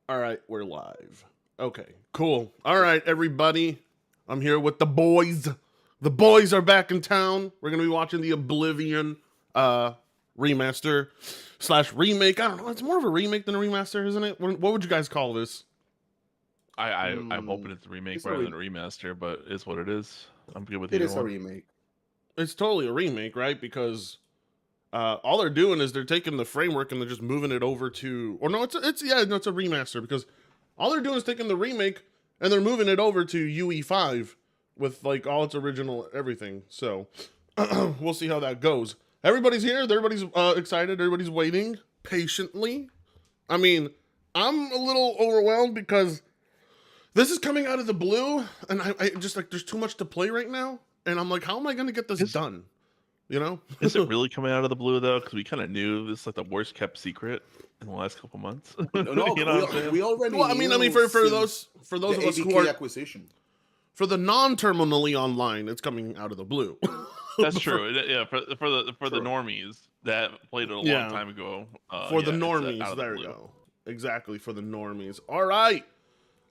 All right, we're live. Okay, cool. All right, everybody. I'm here with the boys. The boys are back in town. We're going to be watching the Oblivion remaster slash remake. I don't know. It's more of a remake than a remaster, isn't it? What would you guys call this? I'm hoping it's a remake It's a rather than a remaster, but it's what it is. I'm good with It either is a one. remake. It's totally a remake, right? Because all they're doing is they're taking the framework and they're just moving it over to, or no, it's a remaster because all they're doing is taking the remake and they're moving it over to UE5 with like all its original everything. So we'll see how that goes. Everybody's here. Everybody's excited. Everybody's waiting patiently. I mean, I'm a little overwhelmed because this is coming out of the blue, and I just like there's too much to play right now, and I'm like, how am I going to get this done? You know? Is it really coming out of the blue though? Because we kind of knew this is like the worst kept secret in the last couple months. No, You know what I'm saying? we already. Well, I mean, for those of us who are acquisition. for the non-terminally online, it's coming out of the blue. That's true. Yeah, for the normies that played it a long time ago. For the normies, there you go. Exactly, for the normies. All right.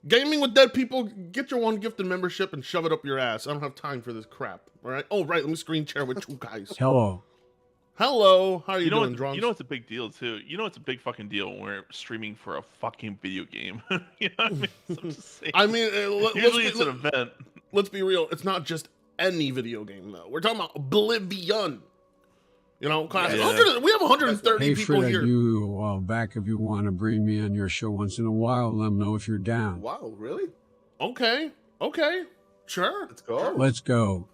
Gaming with Dead People, get your one gifted membership and shove it up your ass. I don't have time for this crap. All right. Oh, right. Let me screen share with you guys. Hello. Hello. How are you doing, what, Drums? You know it's a big deal too. You know it's a big fucking deal when we're streaming for a fucking video game. You know what I mean? So I'm just saying. I mean, usually it's an event. Let's be real. It's not just any video game though. We're talking about Oblivion. You know, class. Yeah. We have 130 Hey, people Fred, here. you a while back. If you want to bring me on your show once in a while, let me know if you're down. Wow, really? Okay. Sure. Let's go. Let's go.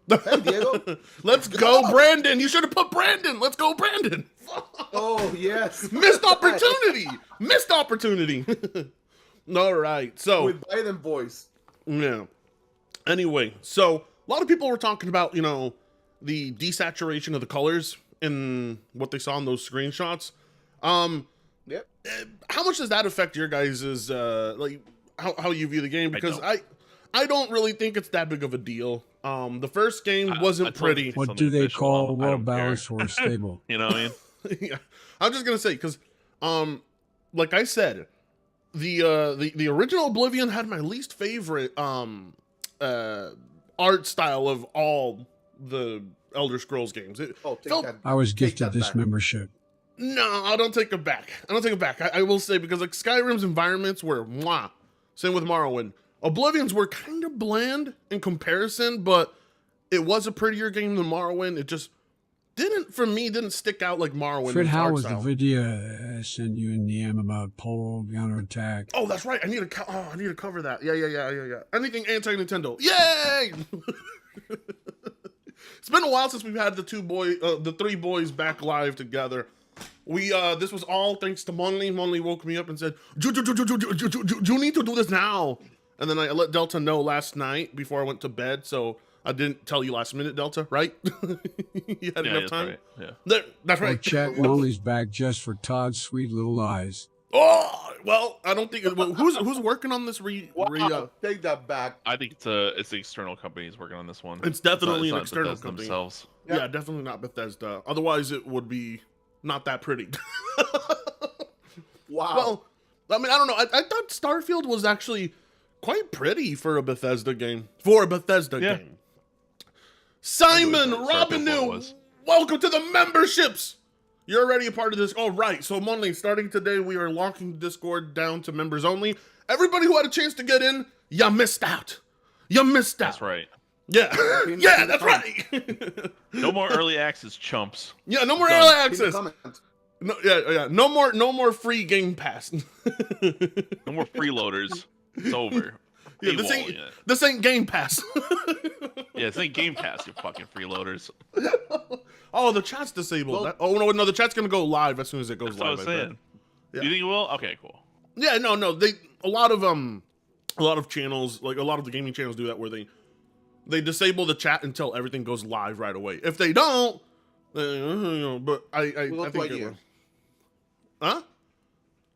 Hey, Diego. Let's go, Brandon. You should have put Brandon. Let's go, Brandon. Oh, yes. Missed opportunity. Missed opportunity. All right. So With Biden boys. yeah. Anyway, so a lot of people were talking about, you know, the desaturation of the colors in what they saw in those screenshots. Yep. How much does that affect your guys' like how you view the game? Because I don't really think it's that big of a deal. The first game wasn't pretty. What do they call I well don't care. balanced or stable? You know what I mean? Yeah, I'm just gonna say because, like I said, the original Oblivion had my least favorite art style of all the Elder Scrolls games. It felt, I was gifted that this back. membership. no, I don't take it back. I will say because like Skyrim's environments were mwah. Same with Morrowind. Oblivion's were kind of bland in comparison, but it was a prettier game than Morrowind. It just didn't stick out like Morrowind. Fred, how art was the style. video I sent you in the M about Polo counterattack? Oh, that's right. I need to cover that. Yeah. Anything anti-Nintendo. Yay! It's been a while since we've had the three boys back live together. This was all thanks to Monley. Monley woke me up and said, "You need to do this now." And then I let Delta know last night before I went to bed, so I didn't tell you last minute, Delta, right? You had enough time? Right. Yeah. That's Oh, right. chat Lonely's back just for Todd's sweet little eyes. Oh, well, I don't think... Well, who's working on this Wow, take that back. I think it's the external companies working on this one. It's definitely It's an not external Bethesda company. themselves. Yeah, definitely not Bethesda. Otherwise, it would be not that pretty. Wow. Well, I mean, I don't know. I thought Starfield was actually quite pretty for a Bethesda game. Game. Simon Starfield Robinu, was. welcome to the memberships. You're already a part of this. Oh, right. So, Monday, starting today, we are locking Discord down to members only. Everybody who had a chance to get in, you missed out. That's right. Yeah. Yeah, that's right. No more early access, chumps. Yeah, no more Done. early Leave a access. comment. No, yeah. No more free Game Pass. No more freeloaders. It's over. Yeah, this ain't Game Pass. Yeah, it's ain't Game Pass, you fucking freeloaders. Oh, the chat's disabled. Well- Oh no, the chat's gonna go live as soon as it goes That's what I live. was I bet. saying. Yeah. You think it will? Okay, cool. Yeah, no. A lot of channels, like a lot of the gaming channels, do that where they disable the chat until everything goes live right away. If they don't, but I think it will. Huh?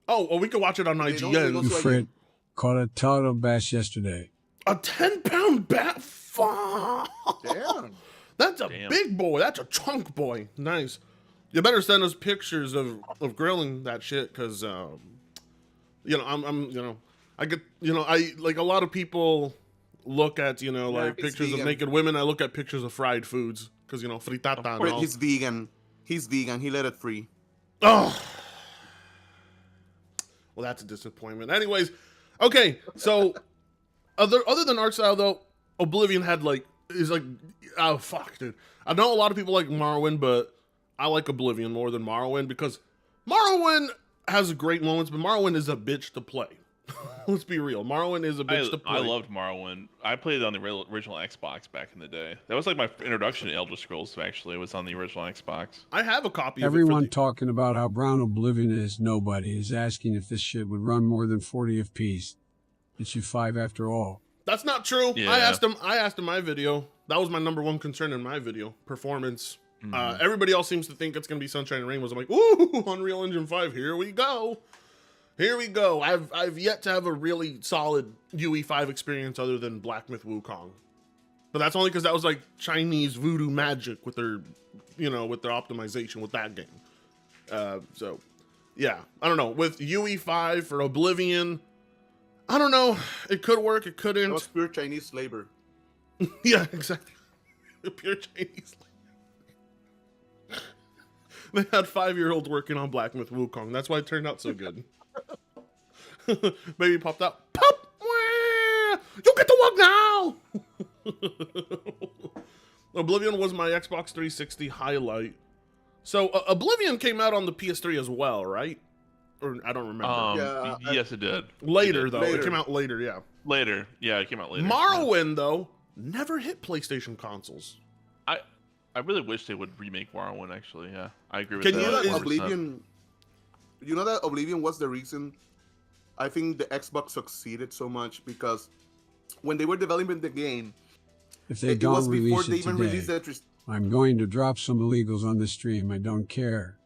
Oh, well, we could watch it on They don't- IGN. You, Fred, caught a turtle bass yesterday. A 10-pound bat. Fuck. Damn. That's a Damn. big boy. That's a chunk boy. Nice. You better send us pictures of grilling that shit, because you know, I'm you know, I get, you know, I like a lot of people look at, you know, like he's pictures of vegan. naked women. I look at pictures of fried foods because, you know, fritata and But all. he's vegan. He's vegan. He let it free. Oh, well, that's a disappointment. Anyways, okay, so other than art style though, Oblivion had like is like, oh fuck, dude. I know a lot of people like Morrowind, but I like Oblivion more than Morrowind because Morrowind has great moments, but Morrowind is a bitch to play. Let's be real. Morrowind is a bitch to play. I loved Morrowind. I played it on the original Xbox back in the day. That was like my introduction to Elder Scrolls. Actually, it was on the original Xbox. I have a copy of Everyone it. talking about how brown Oblivion is. Nobody is asking if this shit would run more than 40 FPS. It's U5 after all. That's not true. Yeah. I asked him my video. That was my #1 concern in my video. Performance. Everybody else seems to think it's gonna be Sunshine and Rainbows. I'm like, ooh, Unreal Engine 5, here we go. Here we go. I've yet to have a really solid UE5 experience other than Black Myth Wukong. But that's only because that was like Chinese voodoo magic with their, you know, with their optimization with that game. So, yeah, I don't know. With UE5 for Oblivion, I don't know. It could work. It couldn't. That was pure Chinese labor. Yeah, exactly. Pure Chinese. They had 5-year-olds working on Black Myth Wukong. That's why it turned out so good. Baby popped out. Pop! Wah! You get to work now! Oblivion was my Xbox 360 highlight. So, Oblivion came out on the PS3 as well, right? Or I don't remember. Yes, it did. Later, It did. though. Later. It came out later, yeah. Later. Yeah, it came out later. Morrowind, though, never hit PlayStation consoles. I really wish they would remake Morrowind. Actually, yeah, I agree with Can that. You know that 100%. Oblivion. You know that Oblivion was the reason. I think the Xbox succeeded so much because when they were developing the game, If they it don't was before release they it even today, released the. I'm going to drop some illegals on the stream. I don't care.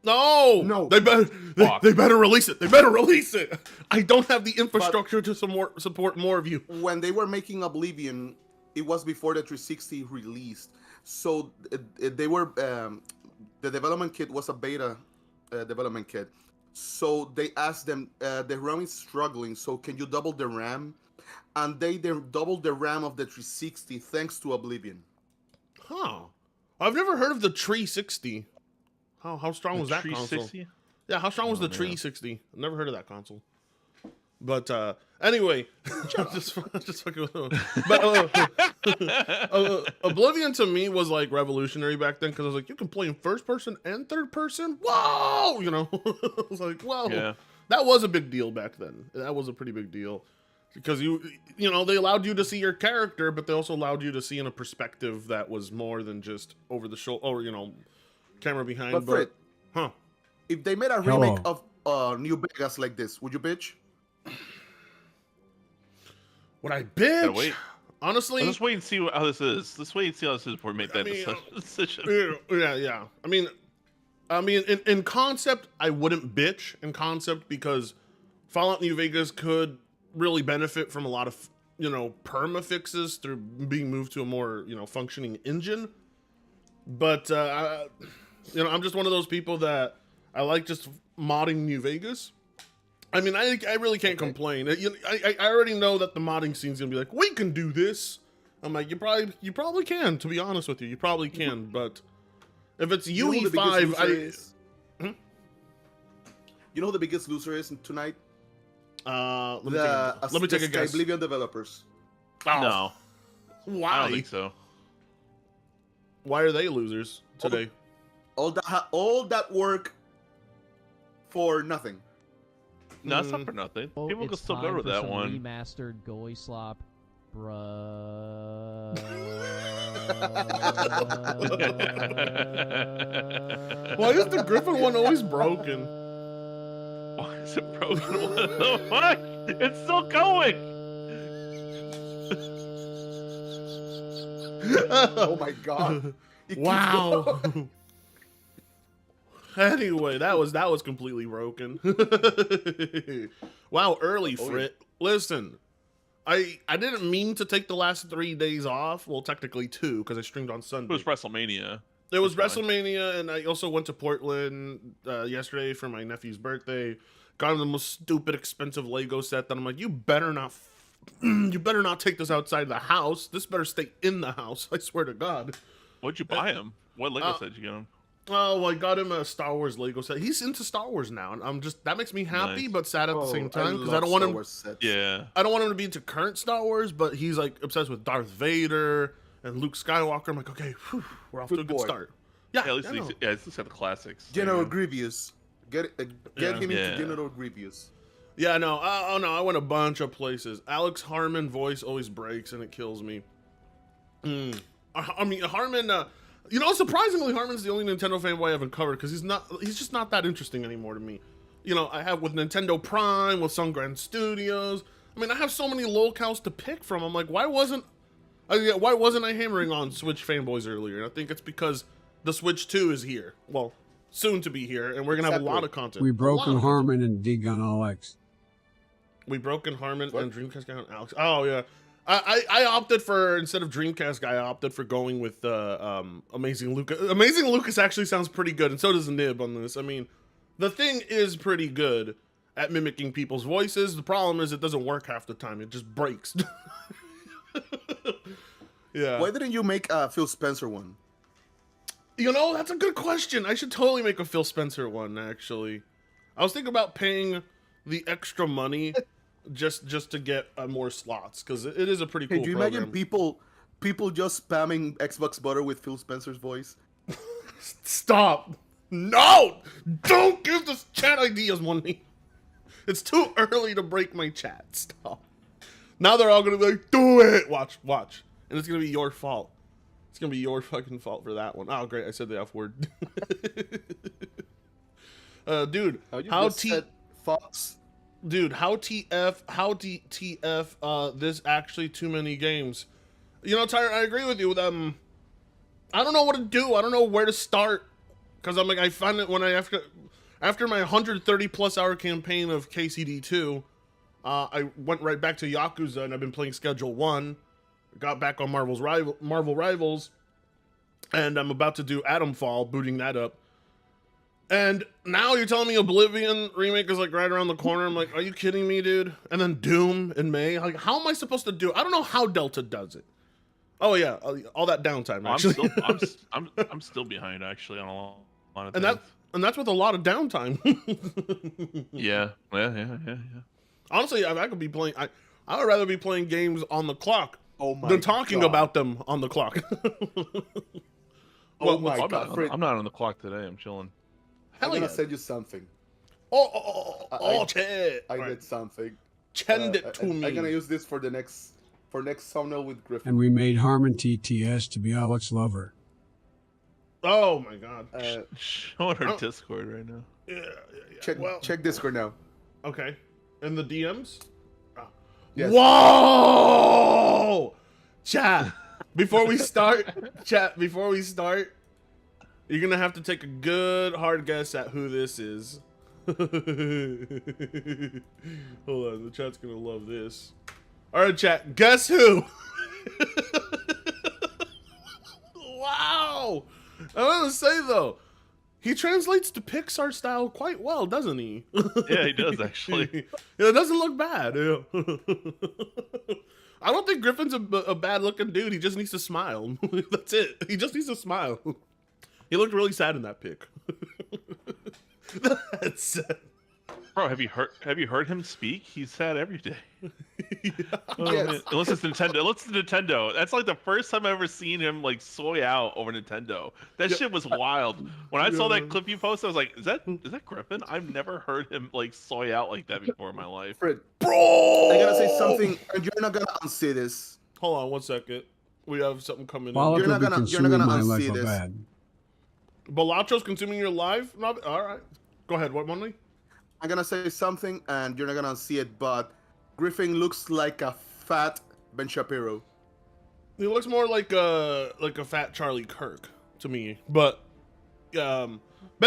No, No. they better Fuck. they better release it. They better release it. I don't have the infrastructure to support more of you. When they were making Oblivion, it was before the 360 released. So they were the development kit was a beta development kit. So they asked them, the RAM is struggling, so can you double the RAM? And they doubled the RAM of the 360 thanks to Oblivion. Huh? I've never heard of the 360. How strong was that console? 360? Yeah, how strong was the 360? I've never heard of that console. But anyway, just fucking. But Oblivion to me was like revolutionary back then because I was like, you can play in first person and third person. Whoa, you know, I was like, whoa, Yeah. that was a big deal back then. That was a pretty big deal because you know they allowed you to see your character, but they also allowed you to see in a perspective that was more than just over the shoulder or camera behind. But Fred, huh? if they made a Hello. remake of New Vegas like this, would you bitch? Would I Gotta bitch? wait. Honestly, Let's wait and see how this is. Let's wait and see how this is before we make that decision. yeah. I mean, in concept, I wouldn't bitch in concept because Fallout New Vegas could really benefit from a lot of perma fixes through being moved to a more functioning engine. But I'm just one of those people that I like just modding New Vegas. I mean, I really can't complain. I already know that the modding scene's gonna be like, we can do this. I'm like, you probably can. To be honest with you, you probably can. But if it's You know who the biggest UE5, loser is? You know who the biggest loser is tonight? let me take a guess. Oblivion developers. Oh, No, why? I don't think so. Why are they losers today? All that work for nothing. No, it's not for nothing. People can It's still go time to for that some one. Remastered goalie slop, bruh. Why is the Griffin one always broken? Why is it broken? What the fuck? It's still going. Oh my god. It keeps Wow. going. Anyway, that was completely broken. Wow, early Oh, Frit. Listen, I didn't mean to take the last 3 days off. Well, technically 2 because I streamed on It Sunday. was WrestleMania. It was That's fine. WrestleMania, and I also went to Portland yesterday for my nephew's birthday. got him the most stupid, expensive Lego set that I'm like, you better not, you better not take this outside the house. This better stay in the house. I swear to God. What'd you buy him? What Lego set did you get him? Oh, well, I got him a Star Wars Lego set. He's into Star Wars now, and I'm just that makes me happy Nice. but sad at the same time because I love don't want Star him. Wars sets. Yeah. I don't want him to be into current Star Wars, but he's like obsessed with Darth Vader and Luke Skywalker. I'm like, okay, whew, we're off to a Good good boy. start. Yeah, Yeah, at least I know. at least have the classics. General Grievous. Get Yeah. him into Yeah. General Grievous. Yeah, no, oh no, I went a bunch of places. Alex Harmon voice always breaks and it kills me. I mean, Harmon, you know, surprisingly, Harmon's the only Nintendo fanboy I haven't covered because he's just not that interesting anymore to me. You know, I have with Nintendo Prime, with Sungrand Studios. I mean, I have so many locales to pick from. I'm like, why wasn't I hammering on Switch fanboys earlier? And I think it's because the Switch 2 is here. Well, soon to be here, and we're gonna have a lot of content. We A lot broken of Harmon and D-Gun Alex. We broken Harmon What? and Dreamcast guy and Alex. Oh yeah, I opted for instead of Dreamcast guy, I opted for going with Amazing Lucas. Amazing Lucas actually sounds pretty good, and so does Nib on this. I mean, the thing is pretty good at mimicking people's voices. The problem is it doesn't work half the time. It just breaks. Yeah. Why didn't you make a Phil Spencer one? You know, that's a good question. I should totally make a Phil Spencer one, actually. I was thinking about paying the extra money just to get more slots, because it is a pretty cool Hey, do you program. imagine people just spamming Xbox Butter with Phil Spencer's voice? Stop! No! Don't give this chat ideas, money. It's too early to break my chat. Stop. Now they're all gonna be like, do it! Watch. And it's gonna be your fault. It's gonna be your fucking fault for that one. Oh, great, I said the F word. Dude, You how just said Fox? Dude, how TF, this actually too many games. You know, Tyler, I agree with you. I don't know what to do. I don't know where to start. Because I'm like, I find it when after my 130 plus hour campaign of KCD2, I went right back to Yakuza and I've been playing Schedule 1. Got back on Marvel Rivals. And I'm about to do Atomfall, booting that up. And now you're telling me Oblivion Remake is like right around the corner. I'm like, are you kidding me, dude? And then Doom in May. Like, how am I supposed to do it? I don't know how Delta does it. Oh yeah, all that downtime. Actually, I'm still behind actually on a lot of and things. that's with a lot of downtime. Yeah. Honestly, I could be playing. I would rather be playing games on the clock than talking God. about them on the clock. Oh my I'm God, not, Fred. I'm not on the clock today. I'm chilling. I'm Hell gonna yeah! send you something. Chet. I Alright. did something. Send it to me. I'm gonna use this for next thumbnail with Griffin. And we made Harmon TTS to be Alex Lover. Oh my god. Showing her Oh. Discord right now. Yeah. Check Discord now. Okay. In the DMs? Oh. Yes. Whoa! Chat, before we start, you're gonna have to take a good hard guess at who this is. Hold on, the chat's gonna love this. Alright, chat, guess who? Wow! I want to say though, he translates to Pixar style quite well, doesn't he? Yeah, he does actually. Yeah, it doesn't look bad. Yeah. I don't think Griffin's a bad looking dude. He just needs to smile. That's it. He just needs to smile. He looked really sad in that pic. That's sad. Bro, have you heard him speak? He's sad every day. Oh, Yes. man. Unless it's Nintendo. That's like the first time I've ever seen him like soy out over Nintendo. That shit was wild. When I saw that clip you posted, I was like, is that Griffin? I've never heard him like soy out like that before in my life. Fred, Bro! I gotta say something, and you're not gonna unsee this. Hold on 1 second. We have something coming Pollock You're will not be gonna- you're consuming not my gonna life unsee a this. bad. in. Balacho's consuming your life? Not, all right. Go ahead. What, Monley? I'm gonna say something, and you're not gonna see it, but Griffin looks like a fat Ben Shapiro. He looks more like a fat Charlie Kirk to me, but Ben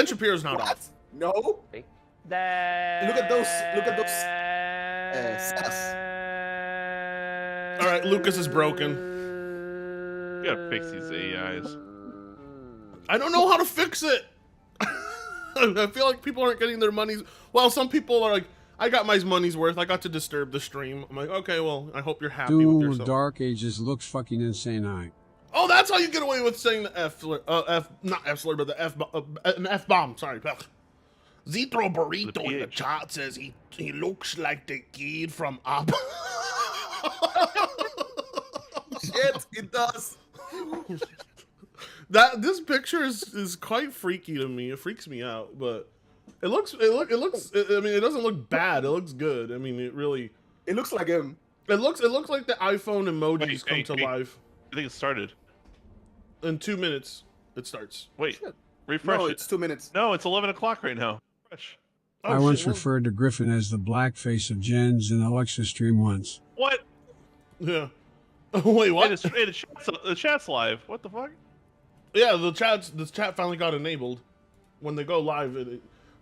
Shapiro's not off. No. Look at those. Sass. All right, Lucas is broken. You gotta fix these AIs. I don't know how to fix it. I feel like people aren't getting their money's. Well, some people are like, I got my money's worth. I got to disturb the stream. I'm like, okay, well, I hope you're happy with Doom yourself. Dark Ages looks fucking insane. Oh, that's how you get away with saying the F slur. Not F slur, but the an F bomb. Sorry. Zitro Burrito in the PH. chat says he looks like the kid from Up. Shit, it does. This picture is quite freaky to me. It freaks me out, but it looks. I mean, it doesn't look bad. It looks good. I mean, it really. It looks like him. It looks like the iPhone emojis come to life. I think it started. In 2 minutes, it starts. Wait, Shit. refresh No, it. it's 2 minutes. No, it's 11 o'clock right now. Fresh. Oh, I once shit, well- referred to Griffin as the blackface of Jens in Alexa stream once. What? Yeah. Wait, what? Hey, the chat's live. What the fuck? Yeah, the chat finally got enabled when they go live.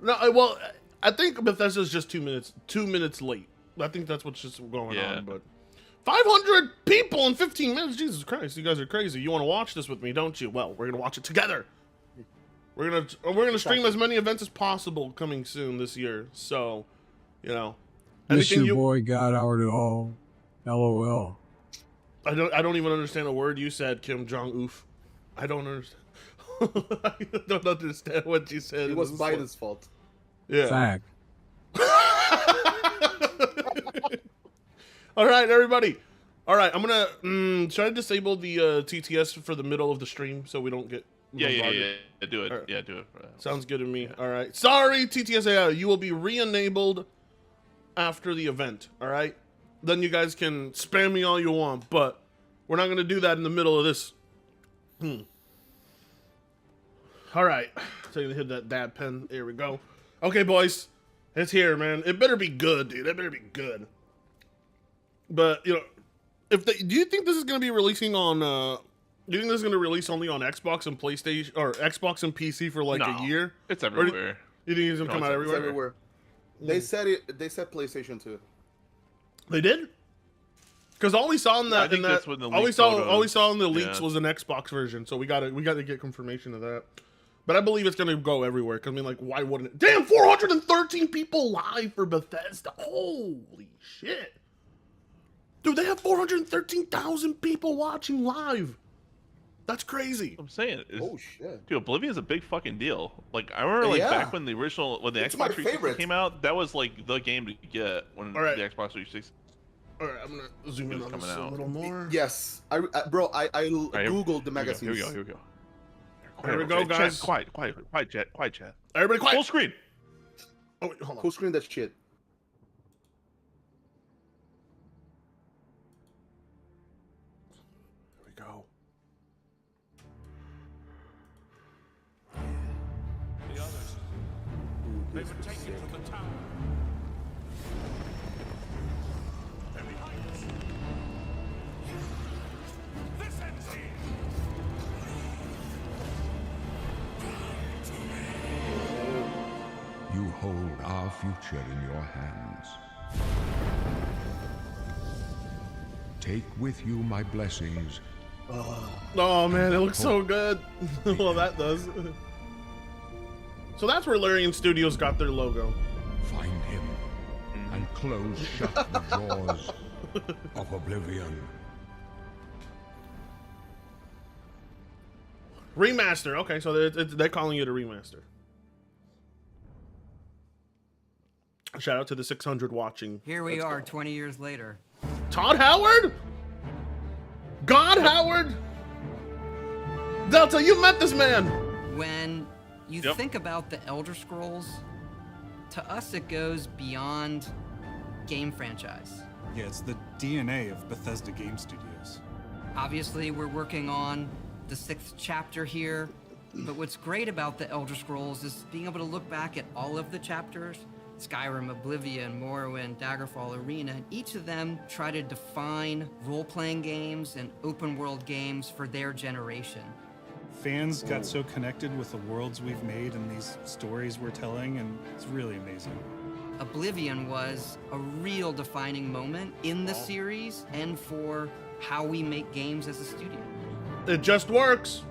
Well, I think Bethesda's just 2 minutes late. I think that's what's just going on. But 500 people in 15 minutes. Jesus Christ, you guys are crazy. You want to watch this with me, don't you? Well, we're gonna watch it together. We're gonna stream as many events as possible coming soon this year. So, Miss anything your boy God Howard at all. LOL. I don't even understand a word you said, Kim Jong Oof. I don't understand. I don't understand what you said. It was Biden's fault. Yeah. Fact. All right, everybody. All right, I'm gonna. Should I disable the TTS for the middle of the stream so we don't get? Yeah. bombarded? Do it. All right. Yeah, do it. Sounds good to me. All right. Sorry, TTS. You will be re-enabled after the event. All right. Then you guys can spam me all you want, but we're not gonna do that in the middle of this. All right. So you hit that dab pen. There we go. Okay, boys. It's here, man. It better be good, dude. It better be good. But, do you think this is going to be releasing on, do you think this is going to release only on Xbox and PlayStation, or Xbox and PC for like a year? It's Or everywhere. You think it's going to come out It's everywhere? everywhere. They said it. They said PlayStation 2. They did? Because all we saw in I that, think that's what the all we leaked saw photos- in the leaks yeah. was an Xbox version. So we got to get confirmation of that. But I believe it's going to go everywhere. Because I mean, like, why wouldn't it? Damn, 413 people live for Bethesda. Holy shit. Dude, they have 413,000 people watching live. That's crazy. I'm saying. Oh shit. Dude, Oblivion's a big fucking deal. Like, I remember, like, Yeah. back when the original, when the It's my Xbox 360 favorite. came out, that was, like, the game to get when All right. the Xbox 360 All right, I'm going to zoom in was on coming this a out. little more. Yes, I googled the magazines. Here we go. Here we go, Chat, guys. Quiet, chat. Everybody quiet. Full screen. Oh, wait, hold on. Who screened that shit? Here we go. The others, they were taken to the tower. They're behind us. This ends here. You hold our future in your hands. Take with you my blessings. Oh man, it looks so good. Well, that does. So that's where Larian Studios got their logo. Find him and close shut the jaws of oblivion. Remaster. Okay, so they're calling it a remaster. Shout out to the 600 watching. Here we are 20 years later. Todd Howard? God Howard? Delta, you met this man. When you Yep. think about the Elder Scrolls, to us it goes beyond game franchise. Yeah, it's the DNA of Bethesda Game Studios. Obviously, we're working on the 6th chapter here, but what's great about the Elder Scrolls is being able to look back at all of the chapters, Skyrim, Oblivion, Morrowind, Daggerfall, Arena, and each of them try to define role-playing games and open-world games for their generation. Fans got so connected with the worlds we've made and these stories we're telling, and it's really amazing. Oblivion was a real defining moment in the series and for how we make games as a studio. It just works.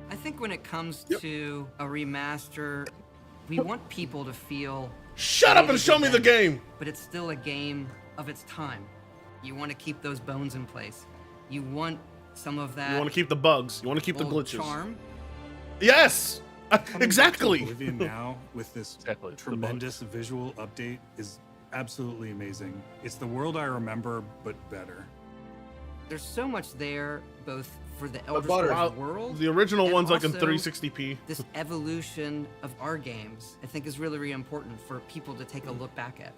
I think when it comes to a remaster, we want people to feel. Shut up and show me the game. But it's still a game of its time. You want to keep those bones in place. You want some of that. You want to keep the bugs. You want to keep the old glitches. charm. Yes. Coming back to Exactly. Oblivion now with this Exactly, it's the tremendous visual update is absolutely amazing. It's the world I remember, but better. There's so much there, both for the Elder butter. Scrolls Wow, world. the original and one's like in also 360p. This evolution of our games, I think, is really, really important for people to take a look back at.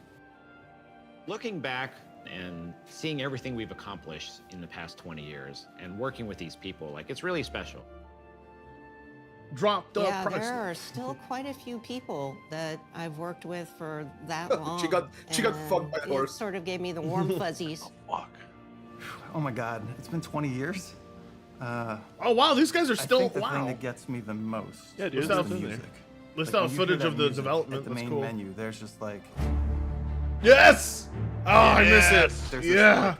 Looking back and seeing everything we've accomplished in the past 20 years and working with these people, like, it's really special. Drop the Yeah, price. there are still quite a few people that I've worked with for that long. She got fucked by a and horse. It sort of gave me the warm fuzzies. Fuck. Oh my God, it's been 20 years. Oh wow, these guys are I still think the thing wow. that gets me the most Yeah, dude, is it's the in there. music. Let's Like, have when you hear footage that of the music development. At the That's main cool. menu, there's just like Yes. Oh, I miss Yes. it. There's this, Yeah.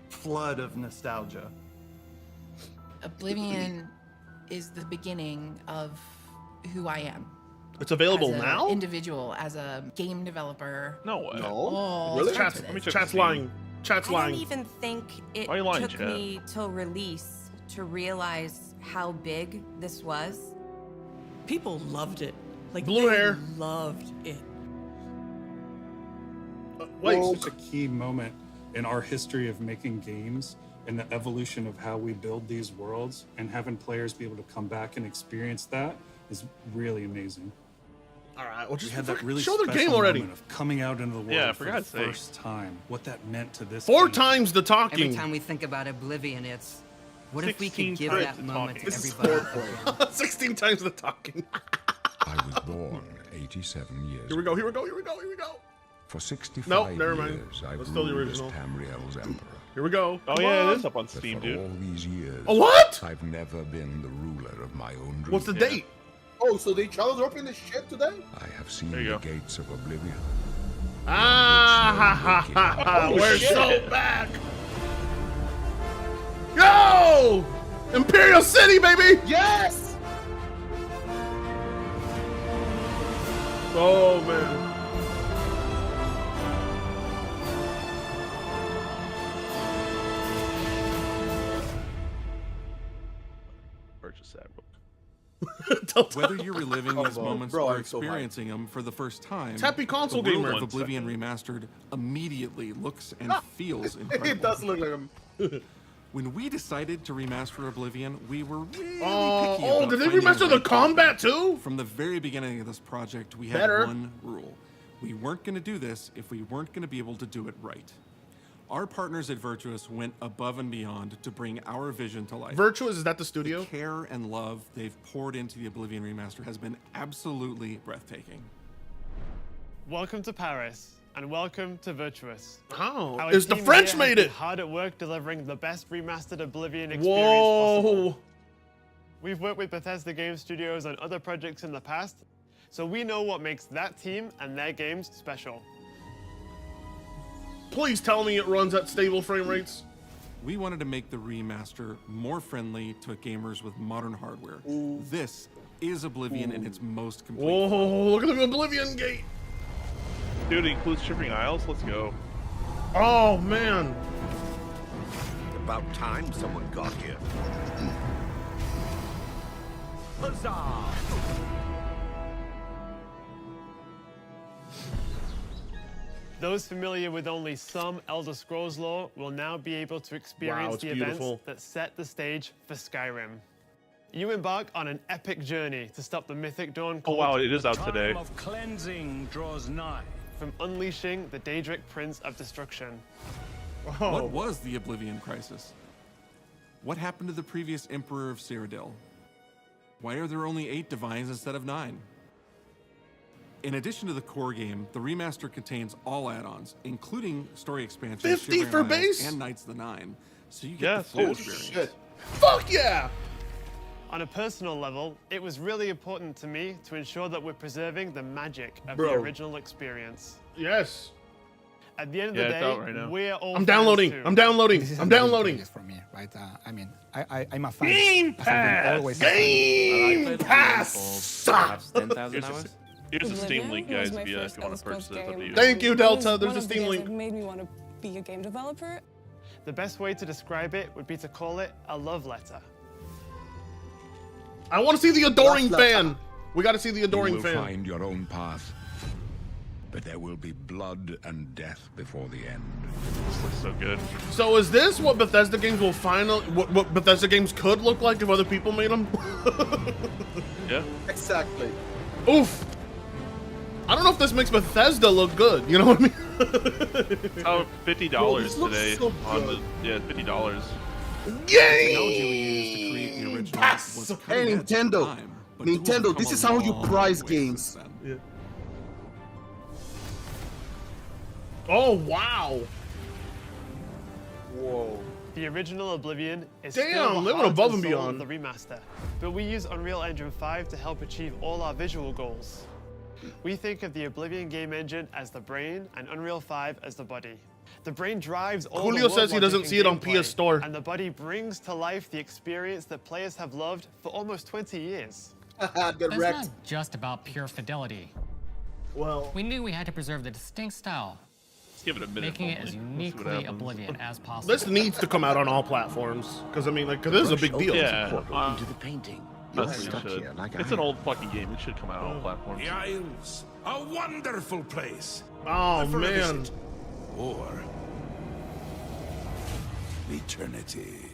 flood of nostalgia. Oblivion is the beginning of who I am. It's available as an now. individual, as a game developer. No way. No. Oh, Really? starts Chat's, with it. check chat's the lying. Chat's I don't lying. even think it Why are you lying, took Chad? me till release to realize how big this was. People loved it. Like Blue they hair. loved it. Wait. Whoa. Such a key moment in our history of making games and the evolution of how we build these worlds, and having players be able to come back and experience that is really amazing. All right. Well, We just had that really show the special game already. moment of coming out into the world Yeah, for for the God's sake. first time. What that meant to this 4 game. times the Every talking. time we think about Oblivion, it's what if we 16 could give times that the moment to talking. This is everybody? 16 times the talking. I was born 87 years Here we go. Here we go. Here we go. Here we go. For 65 Nope, never mind. years, I That's still the ruled as original. Tamriel's emperor. Here we go. Oh Come yeah, on. it is up on But Steam, for dude. all these years, A what? I've never been the ruler of my own dreams. What's the Yeah. date? Oh, so they challenge dropping this shit today? I have seen There you the go. gates of Oblivion. Ah, ha, ha, ha, ha. Oh, We're shit. so back. Go! Imperial City, baby! Yes! Oh, man. Purchase that book. Whether you're reliving these bro. moments Bro, or I'm so hyped. experiencing them for the first time, Happy console the world gamer. of Oblivion Remastered immediately looks and feels It incredible. does look like him. When we decided to remaster Oblivion, we were really Oh, picky oh, about did they finding remaster the right combat balance. too? From the very beginning of this project, we had Better. one rule. We weren't going to do this if we weren't going to be able to do it right. Our partners at Virtuous went above and beyond to bring our vision to life. Virtuous, is that the The studio? care and love they've poured into the Oblivion Remaster has been absolutely breathtaking. Welcome to Paris, and welcome to Virtuous. How? Our Is the team French here made has been it? hard at work delivering the best remastered Oblivion experience possible. Whoa. We've worked with Bethesda Game Studios on other projects in the past, so we know what makes that team and their games special. Please tell me it runs at stable frame rates. We wanted to make the remaster more friendly to gamers with modern hardware. This is Oblivion in its most complete Whoa, form. look at the Oblivion gate. Dude, it includes shipping aisles. Let's go. Oh, man. About time someone got here. Huzzah! Those familiar with only some Elder Scrolls lore will now be able to experience it's the beautiful. events that set the stage for Skyrim. You embark on an epic journey to stop the Mythic Dawn Oh cult wow, it is out today. Time of cleansing draws nigh. from unleashing the Daedric Prince of Destruction. What was the Oblivion Crisis? What happened to the previous Emperor of Cyrodiil? Why are there only 8 divines instead of 9? In addition to the core game, the remaster contains all add-ons, including story expansions, 50 Shivering for Isles, base? and Knights of the Nine. So you get Yeah, the full dude. experience. Shit. Fuck yeah. On a personal level, it was really important to me to ensure that we're preserving the magic of Bro. the original experience. Yes. At the end of Yeah, the it's out day, right now. we're all I'm fans downloading. too. I'm downloading. This is I'm a dream downloading. project for me, right? I mean, I'm a fan. Game I've been always a fan. Game Pass. Here's 10,000 a, hours. here's a Steam Oblivion link, was guys, my if you first want to Elder purchase Scrolls this. game. Thank you, It Delta. was There's one a of the Steam games link. that made me want to be a game developer. The best way to describe it would be to call it a love letter. I want to see the adoring Love letter. fan. We got to see the You adoring will fan. find your own path, but there will be blood and death before the end. This looks so good. So is this what Bethesda games will finally, what Bethesda games could look like if other people made them? Yeah. Exactly. Oof. I don't know if this makes Bethesda look good. You know what I mean? Oh, $50 this looks today so on good. the $50. Technology we used to create the original was Hey, cutting edge at the Nintendo. time, but tools have Nintendo, come this a is how you long price way games. since then. Oh wow. Whoa. The original Oblivion is Damn, still the they went heart above and and soul of beyond. the remaster, but we use Unreal Engine 5 to help achieve all our visual goals. We think of the Oblivion game engine as the brain and Unreal 5 as the body. The brain drives all Julio the says he world doesn't logic see and it on gameplay, PS Store. and the body brings to life the experience that players have loved for almost 20 years. Get It's wrecked. not just about pure fidelity. Well, We knew we had to preserve the distinct style, Let's give it a minute. making it only. as Let's see what uniquely happens. Oblivion as possible. this needs to come out on all platforms because I mean, like, this is a big deal. Yeah. Into the painting. That's You're what it stuck should. here like It's I an am. old fucking game. It should come out on all platforms. The Isles, a wonderful place. Oh For a man. visit. Or eternity.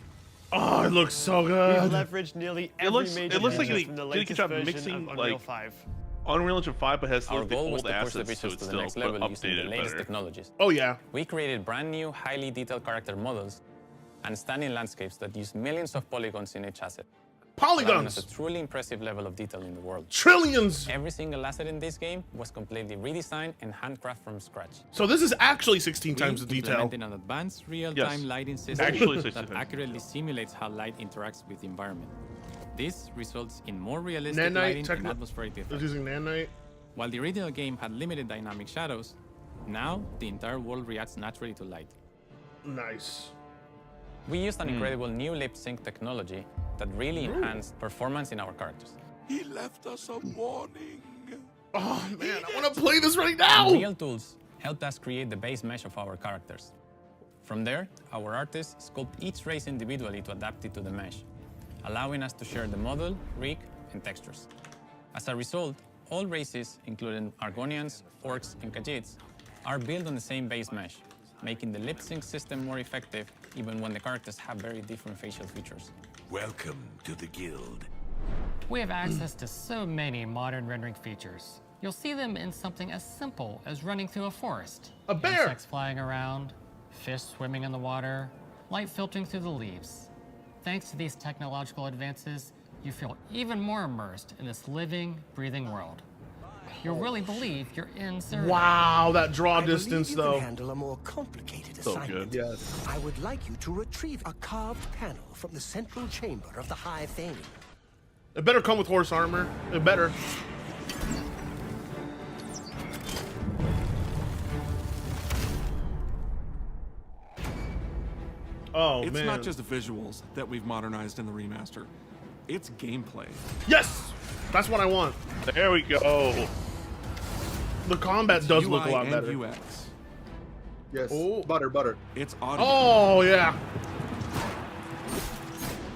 Oh, it looks so We've good. leveraged nearly every looks- major it looks like feature they from the did a good latest job version mixing, of Unreal like, 5. Unreal Engine 5, but has still Our like, the goal was old to push the assets, so features it's to the still next level using the updated latest better. technologies. Oh yeah. We created brand new, highly detailed character models and stunning landscapes that use millions of polygons in each asset. allowing us Polygons. a truly impressive level of detail in the world. Trillions. Every single asset in this game was completely redesigned and handcrafted from scratch. So this is actually 16 times the We detail. implemented an advanced real-time Yes. lighting system Actually that 16 times. accurately simulates how light interacts with the environment. This results in more realistic Nanite lighting and techno- atmospheric They're effects. using nanite. While the original game had limited dynamic shadows, now the entire world reacts naturally to light. Nice. We used an incredible new lip sync technology that really enhanced performance in our characters. He left us a warning. Oh man, I want to play this right now. Real tools helped us create the base mesh of our characters. From there, our artists sculpt each race individually to adapt it to the mesh, allowing us to share the model, rig, and textures. As a result, all races, including Argonians, Orcs, and Khajiits, are built on the same base mesh, making the lip sync system more effective even when the characters have very different facial features. Welcome to the guild. We have access to so many modern rendering features. You'll see them in something as simple as running through a forest. A bear! Insects flying around, fish swimming in the water, light filtering through the leaves. Thanks to these technological advances, you feel even more immersed in this living, breathing world. You'll really believe you're in Cyrodiil. Wow, that draw I believe distance you though. can handle a more complicated So assignment. good. Yes. I would like you to retrieve a carved panel from the central chamber of the High Fane. It better come with horse armor. It better. Oh It's man. not just visuals that we've modernized in the remaster. It's gameplay. Yes, that's what I want. There we go. The combat It's does UI look a lot and better. UX. Yes. Oh. Butter. It's audio. Oh yeah.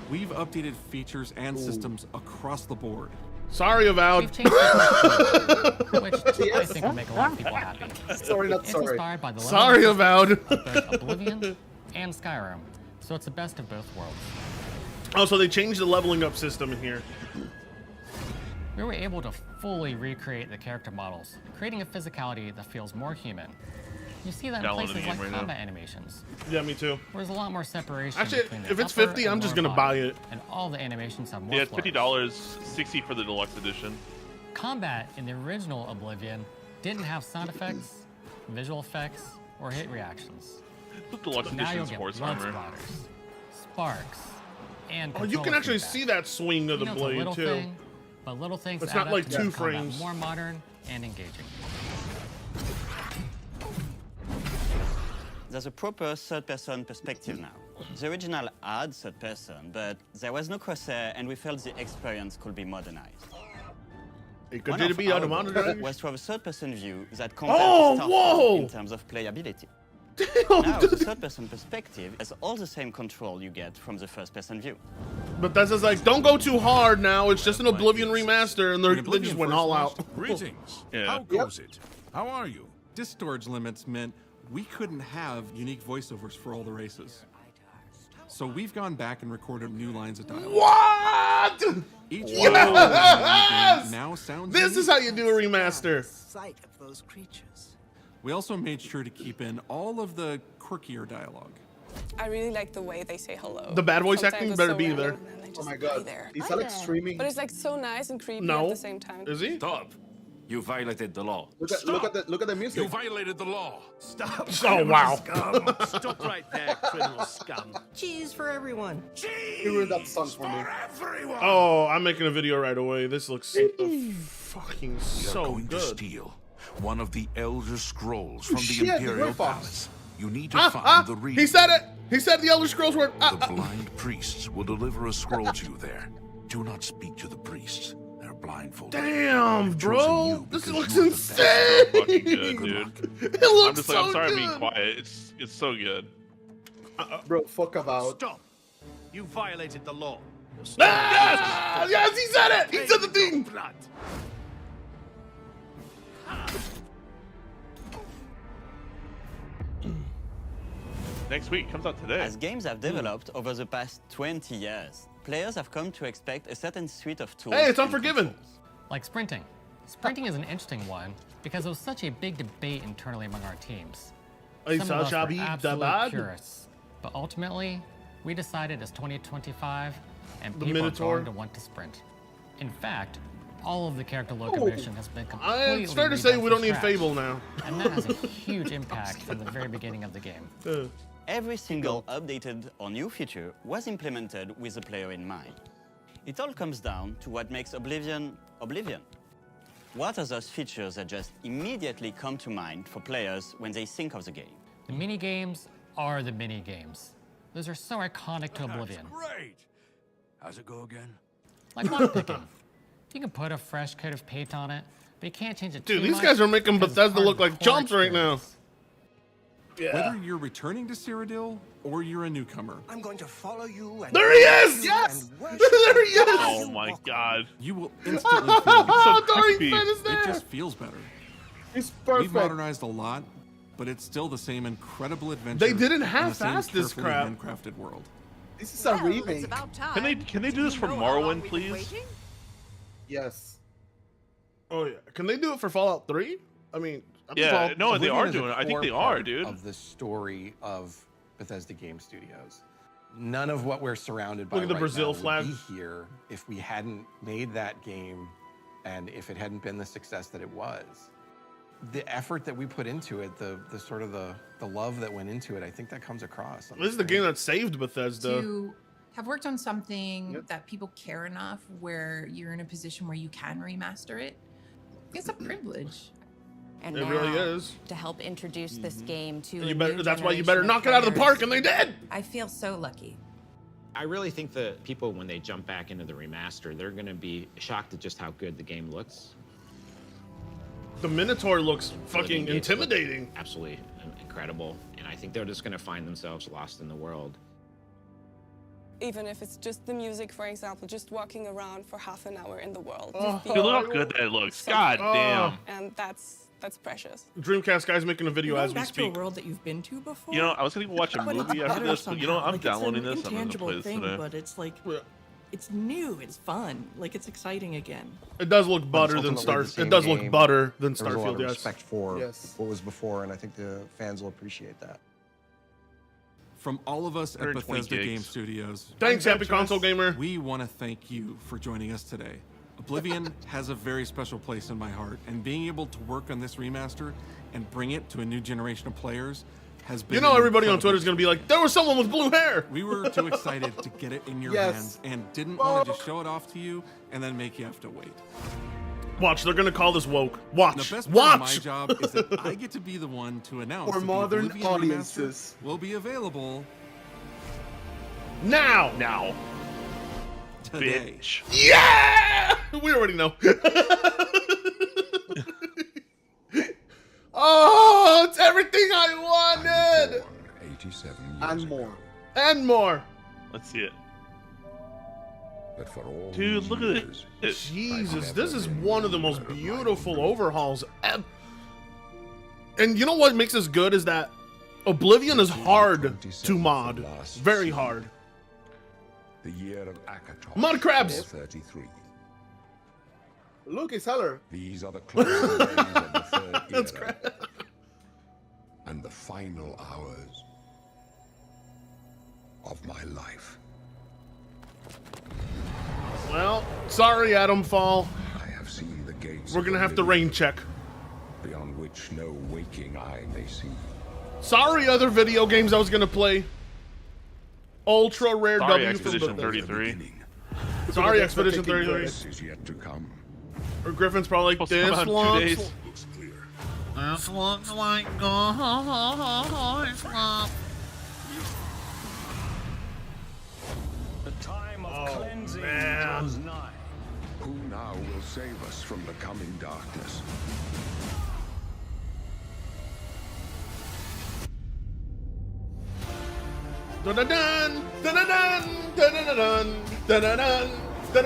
We've updated features and systems across the board. Sorry, Avowed. We've changed the which I think will make a lot of people happy. Sorry, not It's sorry. inspired by the Sorry, level Avowed. of both Oblivion and Skyrim, so it's the best of both worlds. Oh, so they changed the leveling up system in here. We were able to fully recreate the character models, creating a physicality that feels more human. You see that in Downloading places the game like right now. combat animations, Yeah, me too. where there's a lot more separation Actually, between the if it's upper 50, and I'm just lower gonna buy body, it. and all the animations have more Yeah, it's flourish. $50, $60 for the deluxe edition. Combat in the original Oblivion didn't have sound effects, visual effects, or hit reactions. The deluxe Now you'll edition's get horse blood armor. splatters, sparks, and Oh, you controller can actually feedback. see that swing of the You know, it's a blade little too. thing, but little things It's add not up like to 2 make combat frames. more modern and engaging. there's a proper third-person perspective now. The original had third-person, but there was no crosshair, and we felt the experience could be modernized. It One could of be our automated. goals was to have a third-person view that compared to Starfield in terms of playability. Now, the third-person perspective has all the same control you get from the first-person view. But that's just like, don't go too hard now. It's just an Oblivion remaster, and they just went all out. Greetings. Yeah. How goes it? How are you? Disk storage limits meant we couldn't have unique voiceovers for all the races. So we've gone back and recorded new lines of dialogue. What? Each Yes! now sounds This is unique. how you do a remaster. Sight of those creatures. We also made sure to keep in all of the quirkier dialogue. I really like the way they say hello. The bad voice Sometimes acting it's better so be random there. and then they Oh just my be god. there. Is Alex streaming? But it's like so nice and creepy No. at the same time. Is he? Stop! You violated the law. Look at the music. You violated the law. Stop. Oh, wow. Scum. Stop right there, criminal scum. Cheese for everyone. You ruined that song for me. Oh, I'm making a video right away. This looks fucking We are so going to good. steal one of the Elder Scrolls from the Shit, the Imperial Grey Fox. Palace. You need to find the reader. He said it. He said the Elder Scrolls were. The blind priests will deliver a scroll to you there. Do not speak to the priests. They're blindfolded. Damn, I've chosen bro. you This because looks you are the insane. Fucking good, dude. It looks I'm just like, so I'm sorry, I'm good. being quiet. It's so good. Bro, fuck about. Stop. You violated the law. Ah! Yes, he said it. He said the thing. Blood. Next week comes out today. As games have developed over the past 20 years, players have come to expect a certain suite of tools. Hey, it's and Unforgiven. controls. Like sprinting. Sprinting is an interesting one because it was such a big debate internally among our teams. Hey, Some of us were Shabib absolute Dabad. purists, but ultimately, we decided it's 2025, and The people Minotaur. are going to want to sprint. In fact, all of the character locomotion has been completely It's fair to say redone we from don't need scratch, Fable now. and that has a huge impact from the very beginning of the game. Every single updated or new feature was implemented with the player in mind. It all comes down to what makes Oblivion Oblivion. What are those features that just immediately come to mind for players when they think of the game? The mini games are the mini games. Those are so iconic to Oblivion. Great. How's it go again? Like lockpicking. You can put a fresh coat of paint on it, but you can't change it Dude, too these much guys are making because it's Bethesda part look of the like core chumps right now. experience. Whether you're returning to Cyrodiil or you're a newcomer, I'm going to follow you and There he is! Yes! and worship There he you is! as Oh you my walk. god. you will instantly feel Oh, so Dorian creepy. Finn is it there. just feels better. It's We've perfect. modernized a lot, but it's still the same incredible adventure. They didn't in the half-ass same this carefully crap. handcrafted world. This is a remake. Can they do this for Morrowind, please? Yes. Oh yeah. Can they do it for Fallout 3? I mean, Yeah, Fallout- no, they Oblivion are is a doing it. I think core they are, part dude. Of the story of Bethesda Game Studios. None of what we're surrounded by Look at the right Brazil now flag. would be here if we hadn't made that game and if it hadn't been the success that it was. The effort that we put into it, the sort of the love that went into it, I think that comes across. on This is the game that saved Bethesda. To have worked on something that people care enough where you're in a position where you can remaster it, it's a privilege. And It now, really is. to help introduce this game to And you a better, new that's why you generation better of knock it out of the players. park, and they did. I feel so lucky. I really think that people, when they jump back into the remaster, they're going to be shocked at just how good the game looks. The Minotaur looks fucking Living games look intimidating. Absolutely incredible. And I think they're just going to find themselves lost in the world. Even if it's just the music, for example, just walking around for half an hour in the world. you Oh. feel Dude, look how good that looks. God damn. And that's precious. Dreamcast guy's making a video Going as we back to a speak. world that you've been to before. You know, I was gonna go watch a but it's movie after better this, but you know, somehow. I'm Like, downloading it's this. an I'm gonna intangible play this thing, today. but it's like it's new, it's fun, like it's exciting again. It does look But butter it's than ultimately Star. the It same does look game. butter than There was a lot Starfield. of Yes. respect for what was before, and I think the fans will appreciate that. From all of us at 120 Bethesda gigs. Game Studios. Thanks, Happy Console Gamer. We want to thank you for joining us today. Oblivion has a very special place in my heart, and being able to work on this remaster and bring it to a new generation of players has been. You know, an everybody on incredible Twitter is gonna be like, "There was someone with blue hair." We were too excited to get it in your Yes. hands and didn't want to just show it off to you and then make you have to wait. Watch, they're gonna call this woke. Watch. The best part of my Watch. job is that I get to be the one to announce For that modern the Oblivion audiences. Remaster will be available Now. Now. today. Bitch. Yeah! We already know. Oh, it's everything I wanted. 87 years And ago. more. And more. Let's see it. But for all Dude, these look at years, it. Jesus, this is one of the most beautiful overhauls ever. And you know what makes this good is that Oblivion is hard to mod. Very hard. the year of Akatos. Mud crabs! 433. Look, it's Heller. These are the closing days of the third That's era. And the final hours of my life. Well, sorry, Adam Fall. I have seen the gates. We're of gonna have to Oblivion, rain check. beyond which no waking eye may see. Sorry, other video games I was gonna play. Ultra rare Sorry, W Expedition from the 33. Sorry, Expedition 33. This is yet to come. Or Griffin's probably like, Supposed to this come out in 2 looks. days. Looks clear. This looks like guys. The time of cleansing man. draws nigh. Who now will save us from the coming darkness? Dun dun dun dun dun dun dun dun dun dun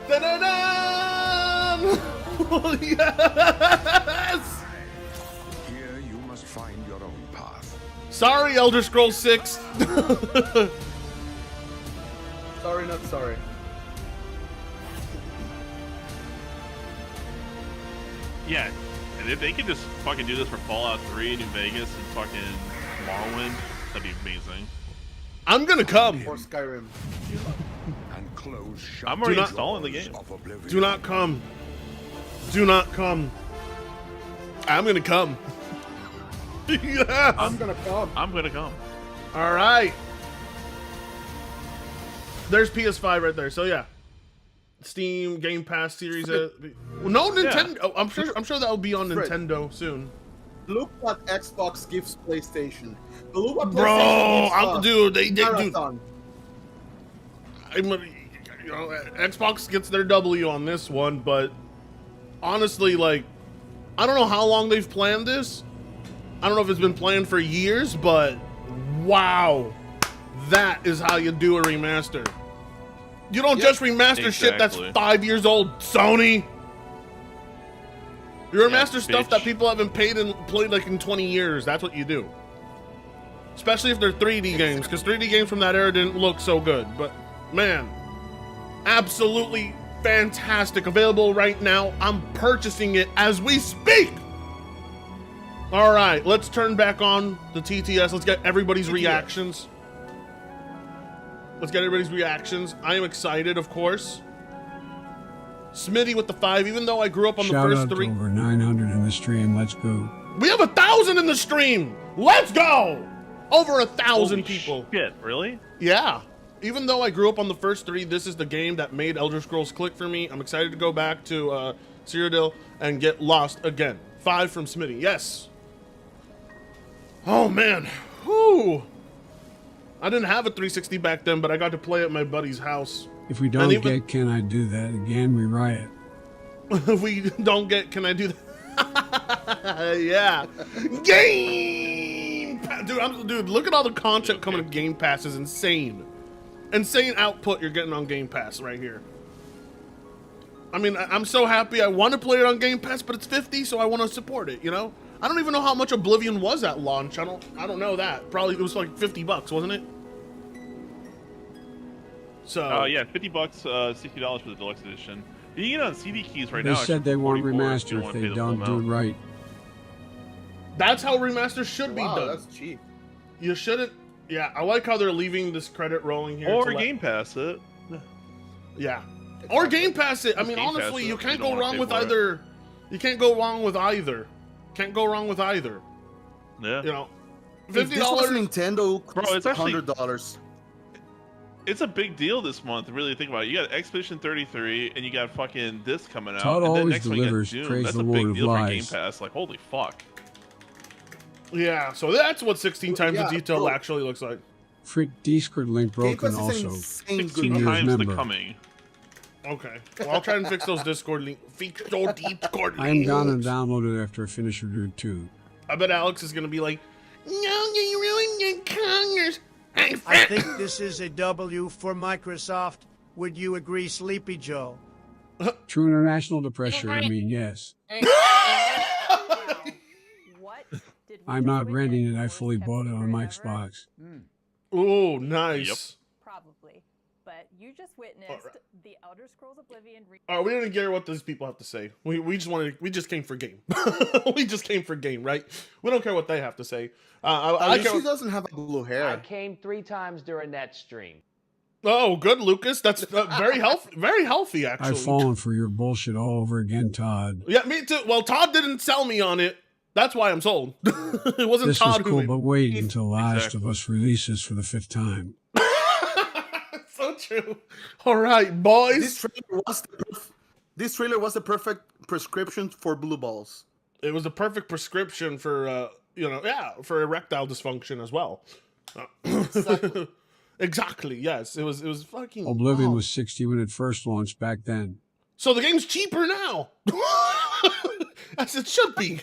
dun dun dun. Oh, yes! Here you must find your own path. Sorry, Elder Scrolls 6. Sorry, not sorry. Yeah, and if they could just fucking do this for Fallout 3, New Vegas, and fucking Morrowind, that'd be amazing. I'm gonna come. Or Skyrim. And close shut. I'm already not- installing the game. Of Oblivion. Do not come. Do not come. I'm gonna come. Yeah. I'm gonna come. I'm gonna come. All right. There's PS5 right there. So yeah, Steam Game Pass series. No Nintendo. Oh, I'm sure that will be on Fred. Nintendo soon. Look what Xbox gives PlayStation. Look what Bro, PlayStation gives dude, they dude. Marathon. Xbox gets their W on this one, but honestly, like, I don't know how long they've planned this. I don't know if it's been planned for years, but wow, that is how you do a remaster. You don't just remaster shit that's Exactly. 5 years old, Sony. You remaster Yeah, stuff bitch. that people haven't paid and played like in 20 years. That's what you do. Especially if they're 3D games, because 3D games from that era didn't look so good. But man, absolutely fantastic. Available right now. I'm purchasing it as we speak. All right, let's turn back on the TTS. Let's get everybody's reactions. Let's get everybody's reactions. I am excited, of course. Smitty with the 5, even though I grew up on the Shout first out 3. to over 900 in the stream. Let's go. We have 1,000 in the stream. Let's go. Over 1,000 people. Shit, really? Yeah. Even though I grew up on the first 3, this is the game that made Elder Scrolls click for me. I'm excited to go back to Cyrodiil and get lost again. 5 from Smitty. Yes. Oh, man. Whew. I didn't have a 360 back then, but I got to play at my buddy's house. If we And don't even- get Can I Do That Again, we riot. If we don't get, can I do that? Yeah. Game Pass. Dude, look at all the content coming to Game Pass. Is insane. Insane output you're getting on Game Pass right here. I mean, I'm so happy. I want to play it on Game Pass, but it's $50, so I want to support it, you know? I don't even know how much Oblivion was at launch. I don't know that. Probably it was like $50, wasn't it? So Yeah, $50, $60 for the deluxe edition. You can get it on CD keys right They now. said they won't 44 if you remaster if wanna they pay the don't full do it amount. right. that's how remasters should be Wow, done. that's cheap. You shouldn't. Yeah, I like how they're leaving this credit rolling here. Or to let- Game Pass it. Yeah. Or Game Pass it. I mean, Game Pass honestly, it you if can't you don't go wanna wrong pay with for it. either. You can't go wrong with either. Can't go wrong with either. Yeah. You know, If this was $50. Nintendo, Bro, it's actually- $100. It's a big deal this month. Really think about it. You got Expedition 33, and you got fucking this coming out. Todd and then always next one you got delivers. Doom. Praise That's the a Lord big of deal for Game lies. Pass. Like, holy fuck. Yeah, so that's what 16 times Yeah, the detail bro. actually looks like. Frick Discord link Game broken Pass is also. insane 16 good. Year's times the member. coming. Okay. Well, I'll try and fix those Discord links. Fix those Discord I am gonna links. download it after I finish Review 2. I bet Alex is gonna be like, no, you ruined your Congress. I think this is a W for Microsoft. Would you agree, Sleepy Joe? True international depression, I mean, yes. I'm not renting it, I fully bought it on my Xbox. Oh, nice. Probably. But you just witnessed the Elder Scrolls Oblivion. All right, we didn't care what these people have to say. We just came for game. We just came for game, right? We don't care what they have to say. She doesn't have blue hair. I came 3 times during that stream. Oh, good, Lucas. That's very healthy. Very healthy, actually. I've fallen for your bullshit all over again, Todd. Yeah, me too. Well, Todd didn't sell me on it. That's why I'm sold. It wasn't This Todd was cool, who. but wait until Last of Us releases for the 5th time. So true. All right, boys. This trailer was the perfect prescription for blue balls. It was a perfect prescription for for erectile dysfunction as well. Exactly. Yes, it was fucking. Oblivion was 60 when it first launched back then. So the game's cheaper now. As it should be.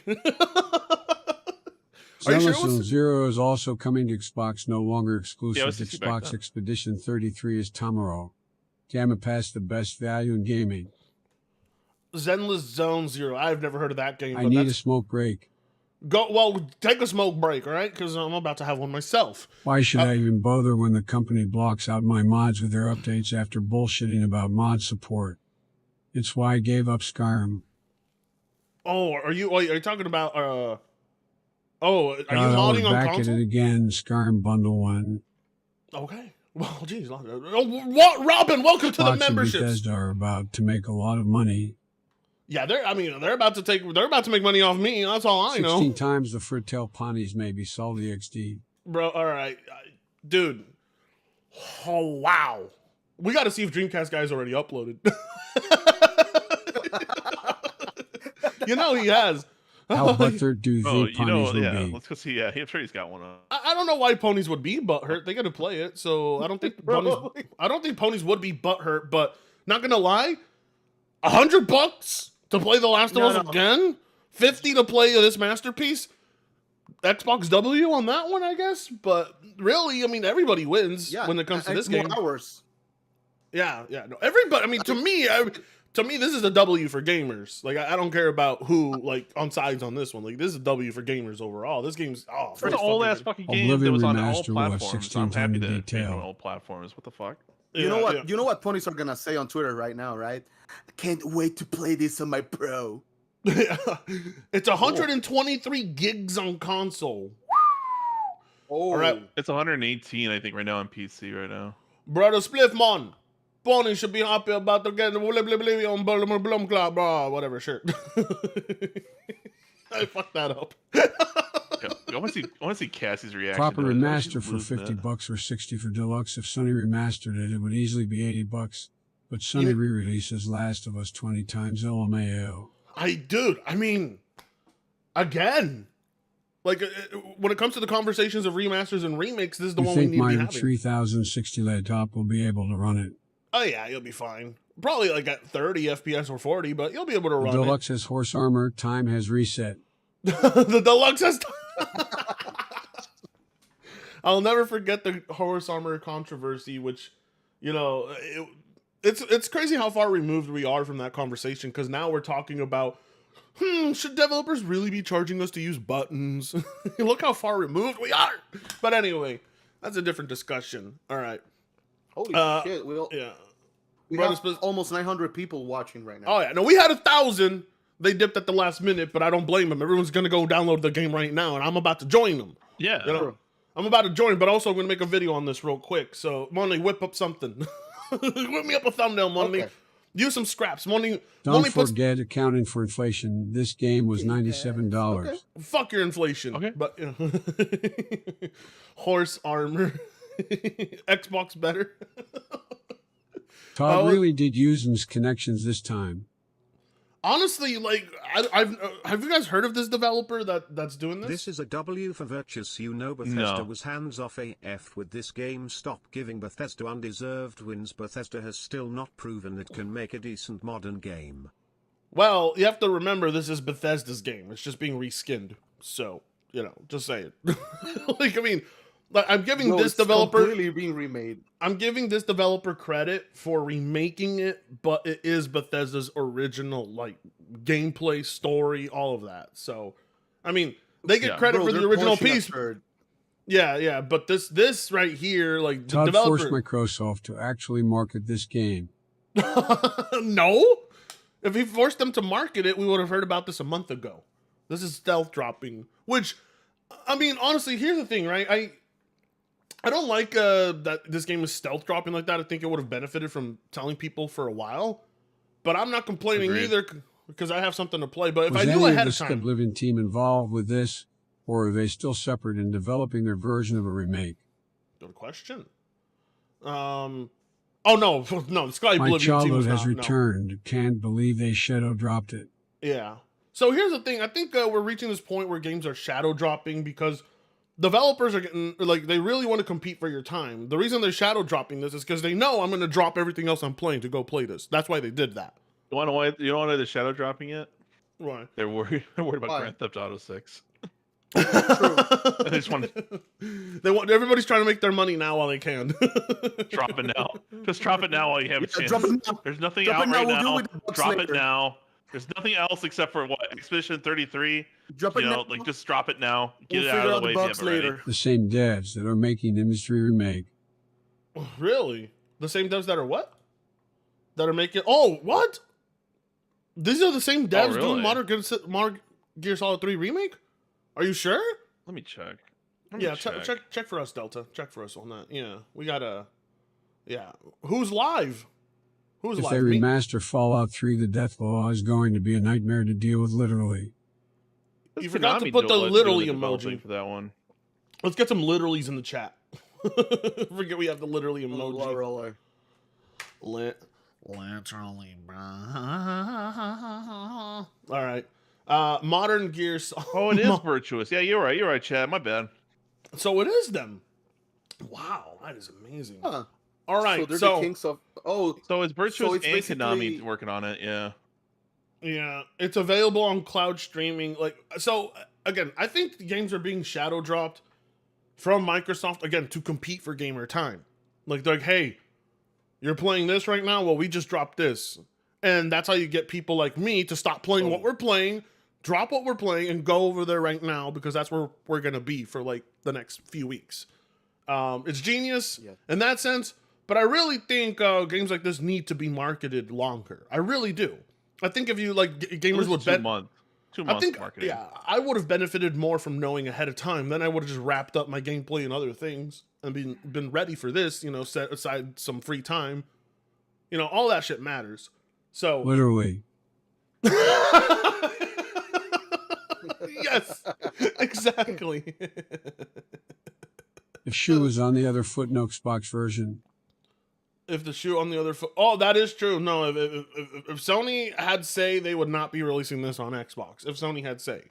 Are you sure it Zone was? Zero is also coming to Xbox, no longer exclusive. Yeah, it was 60 back Xbox then. Expedition 33 is Tamaro. Damn it, past the best value in gaming. Zenless Zone Zero. I've never heard of that game. I but need a that's... smoke break. Take a smoke break, all right? Because I'm about to have one myself. Why should I even bother when the company blocks out my mods with their updates after bullshitting about mod support? It's why I gave up Skyrim. Oh, are you talking about are you I'll modding be on back at console? it again, Skyrim Bundle 1. Okay. Well, geez. What, Robin? Welcome to the Xbox and memberships. Bethesda are about to make a lot of money. Yeah, they're about to make money off me. That's all I know. 16 times the Fruitel Ponties maybe Salty XD. Bro, all right. Dude. Oh, wow. We got to see if Dreamcast guy's already uploaded. You know he has. How butthurt do you think Ponties will be? Let's go see. Yeah, I'm sure he's got one on. I don't know why ponies would be butthurt. They got to play it, so I don't think ponies would be butthurt. But not gonna lie, $100 to play The Last of Us again, $50 to play this masterpiece. Xbox W on that one, I guess. But really, I mean, everybody wins when it comes to this game. Hours. Yeah. No, everybody. I mean, to me, this is a W for gamers. Like, I don't care about who, like, on sides on this one. Like, this is a W for gamers overall. This game's, it's an old ass fucking game that Oblivion was on all Remaster will have platforms. 16 I'm happy times that the it's made on detail. all platforms. What the fuck? You know what? You know what ponies are gonna say on Twitter right now, right? I can't wait to play this on my Pro. It's 123 gigs on console. Oh, all right. It's 118, I think, right now on PC right now. Brother Spliffmon. Pony should be happy about to get on Blum Club, bro. Whatever, sure. I fucked that up. I want to see Cassie's reaction. Proper to it. remaster She's for losing it. $50 or $60 for deluxe. If Sony remastered it, it would easily be $80. But Sony re-releases Last of Us 20 times LMAO. I mean, again, like when it comes to the conversations of remasters and remakes, this is the You one we think need to be my having. 3060 laptop will be able to run it? Oh yeah, you'll be fine. Probably like at 30 FPS or 40, but you'll be able to The run deluxe has horse armor. Time has reset. The deluxe has. I'll never forget the horse armor controversy, which, you know, it's crazy how far removed we are from that conversation, because now we're talking about, should developers really be charging us to use buttons? Look how far removed we are. But anyway, that's a different discussion. All right. Holy shit! We Brother have almost 900 people watching right now. Oh yeah, no, we had 1,000. They dipped at the last minute, but I don't blame them. Everyone's gonna go download the game right now, and I'm about to join them. Yeah, you know, I'm about to join, but also I'm gonna make a video on this real quick. So, Money, whip up something. Whip me up a thumbnail, Money. Okay. Use some scraps, Money. Don't forget accounting for inflation. This game was $97. Fuck your inflation. Okay, but horse armor. Xbox better. Todd really did use his connections this time. Honestly, like have you guys heard of this developer that's doing this? This is a W for Virtus. You know Bethesda was hands off AF with this game. Stop giving Bethesda undeserved wins. Bethesda has still not proven it can make a decent modern game. Well, you have to remember this is Bethesda's game. It's just being reskinned. So, you know, just say it. Like, I mean, like, I'm giving this developer completely being remade. I'm giving this developer credit for remaking it, but it is Bethesda's original, like, gameplay, story, all of that. So, I mean, they get credit for the original piece. Yeah, but this right here, like, the Todd developer forced Microsoft to actually market this game. No? If he forced them to market it, we would have heard about this a month ago. This is stealth dropping, which, I mean, honestly, here's the thing, right? I don't like that this game is stealth dropping like that. I think it would have benefited from telling people for a while, but I'm not complaining either because I have something to play. But if I knew ahead of time, was the Oblivion team involved with this, or are they still separate in developing their version of a remake? Good question. Oh no, the Sky My Oblivion team childhood was has not, no. returned. Can't believe they shadow dropped it. Yeah. So here's the thing. I think we're reaching this point where games are shadow dropping because developers are getting, like, they really want to compete for your time. The reason they're shadow dropping this is because they know I'm going to drop everything else I'm playing to go play this. That's why they did that. You want to know they're shadow dropping it? Why? They're worried about Why? Grand Theft Auto 6. They just want. Everybody's trying to make their money now while they can. Drop it now. Just drop it now while you have a chance. drop it now. There's nothing Drop out it now, right we'll do now. it with the Drop it later. now. There's nothing else except for what Expedition 33. Drop it you know, now. like just drop it now. Get We'll it out figure of out the way the if you bugs have it ready. later. The same devs that are making the Mystery remake. Really? The same devs that are what? That are making? Oh, what? These are the same devs really? doing Modern Gear Solid 3 remake? Are you sure? Let me check. Yeah, check for us, Delta. Check for us on that. Yeah, we gotta. Yeah, who's live? Who's If live? they Me? remaster Fallout 3, the death law is going to be a nightmare to deal with literally. You forgot to put the doing literally developing emoji for that one. Let's get some literallys in the chat. Forget we have the literally emoji. Literally, bro. All right. Modern Gears. Oh, it is virtuous. Yeah, you're right, Chad. My bad. So it is them. Wow, that is amazing. Huh. All right, So they're so the kings of. Oh, So it's virtuous So it's and basically- Konami working on it. Yeah. yeah, it's available on cloud streaming. Like, so again, I think the games are being shadow dropped from Microsoft again to compete for gamer time. Like, they're like, hey, you're playing this right now. Well, we just dropped this, and that's how you get people like me to stop playing what we're playing, drop what we're playing, and go over there right now because that's where we're gonna be for like the next few weeks. It's genius in that sense, but I really think games like this need to be marketed longer. I really do. I think if you like gamers would bet 2 I months think, marketing. yeah, I would have benefited more from knowing ahead of time. Then I would have just wrapped up my gameplay and other things and been ready for this. You know, set aside some free time. You know, all that shit matters. So Literally. yes, exactly. If Shoe was on the other foot in Xbox version, If the shoe on the other foot, oh, that is true. No, if Sony had say, they would not be releasing this on Xbox. If Sony had say,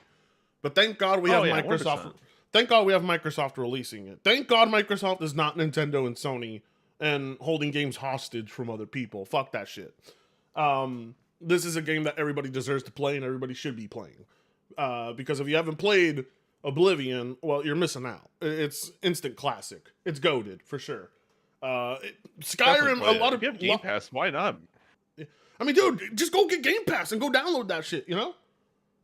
but thank God we have Microsoft. 100%. Thank God we have Microsoft releasing it. Thank God Microsoft is not Nintendo and Sony and holding games hostage from other people. Fuck that shit. This is a game that everybody deserves to play and everybody should be playing. Because if you haven't played Oblivion, well, you're missing out. It's instant classic. It's goated for sure. Skyrim, a lot of if you have Game Pass, why not? I mean, dude, just go get Game Pass and go download that shit. You know,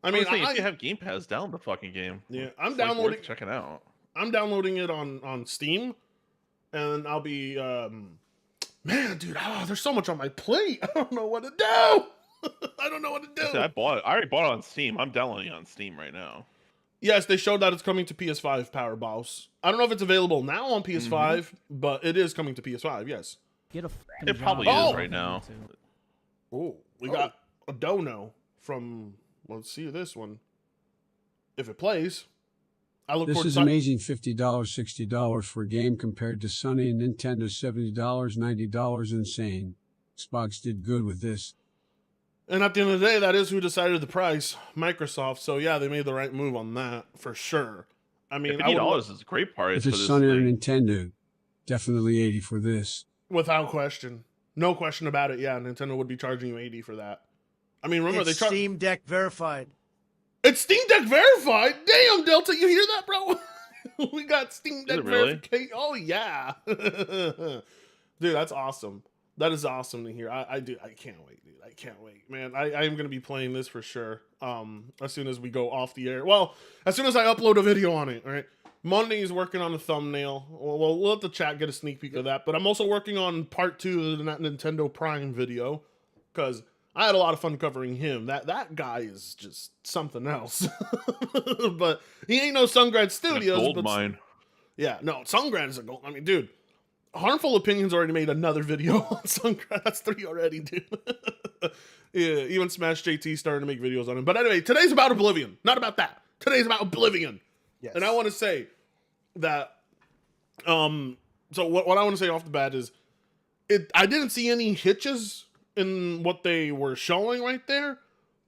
I mean, if you have Game Pass, download the fucking game. Yeah, I'm It's, like, downloading. worth checking out. I'm downloading it on Steam, and I'll be man, dude. Oh, there's so much on my plate. I don't know what to do. I don't know what to do. I already bought it on Steam. I'm downloading it on Steam right now. Yes, they showed that it's coming to PS5 Power Boss. I don't know if it's available now on PS5, but it is coming to PS5. Yes. It probably is right now. Oh, we got a dono from. Let's see this one. If it plays, I look This forward is to amazing. $50, $60 for a game compared to Sony and Nintendo's $70, $90. Insane. Xbox did good with this. And at the end of the day, that is who decided the price, Microsoft. So yeah, they made the right move on that for sure. I mean, $50 is a great price If for it's this Sony or thing. Nintendo, definitely 80 for this. Without question, no question about it. Yeah, Nintendo would be charging you 80 for that. I mean, remember It's they charge. Steam Deck verified. It's Steam Deck verified. Damn, Delta, you hear that, bro? We got Steam Deck verification. Oh yeah, dude, that's awesome. That is awesome to hear. I can't wait, dude. I can't wait, man. I am gonna be playing this for sure. As soon as we go off the air. Well, as soon as I upload a video on it. All right. Monday's working on a thumbnail. We'll let the chat get a sneak peek of that. But I'm also working on part 2 of the Nintendo Prime video because I had a lot of fun covering him. That guy is just something else. But he ain't no Sungrad Studios. Gold mine. Yeah, no, Sungrad is a gold. I mean, dude, Harmful Opinions already made another video on Sungrad. That's 3 already, dude. Yeah, even Smash JT starting to make videos on him. But anyway, today's about Oblivion. Not about that. Today's about Oblivion. Yes. And I want to say that, so what I want to say off the bat is, I didn't see any hitches in what they were showing right there,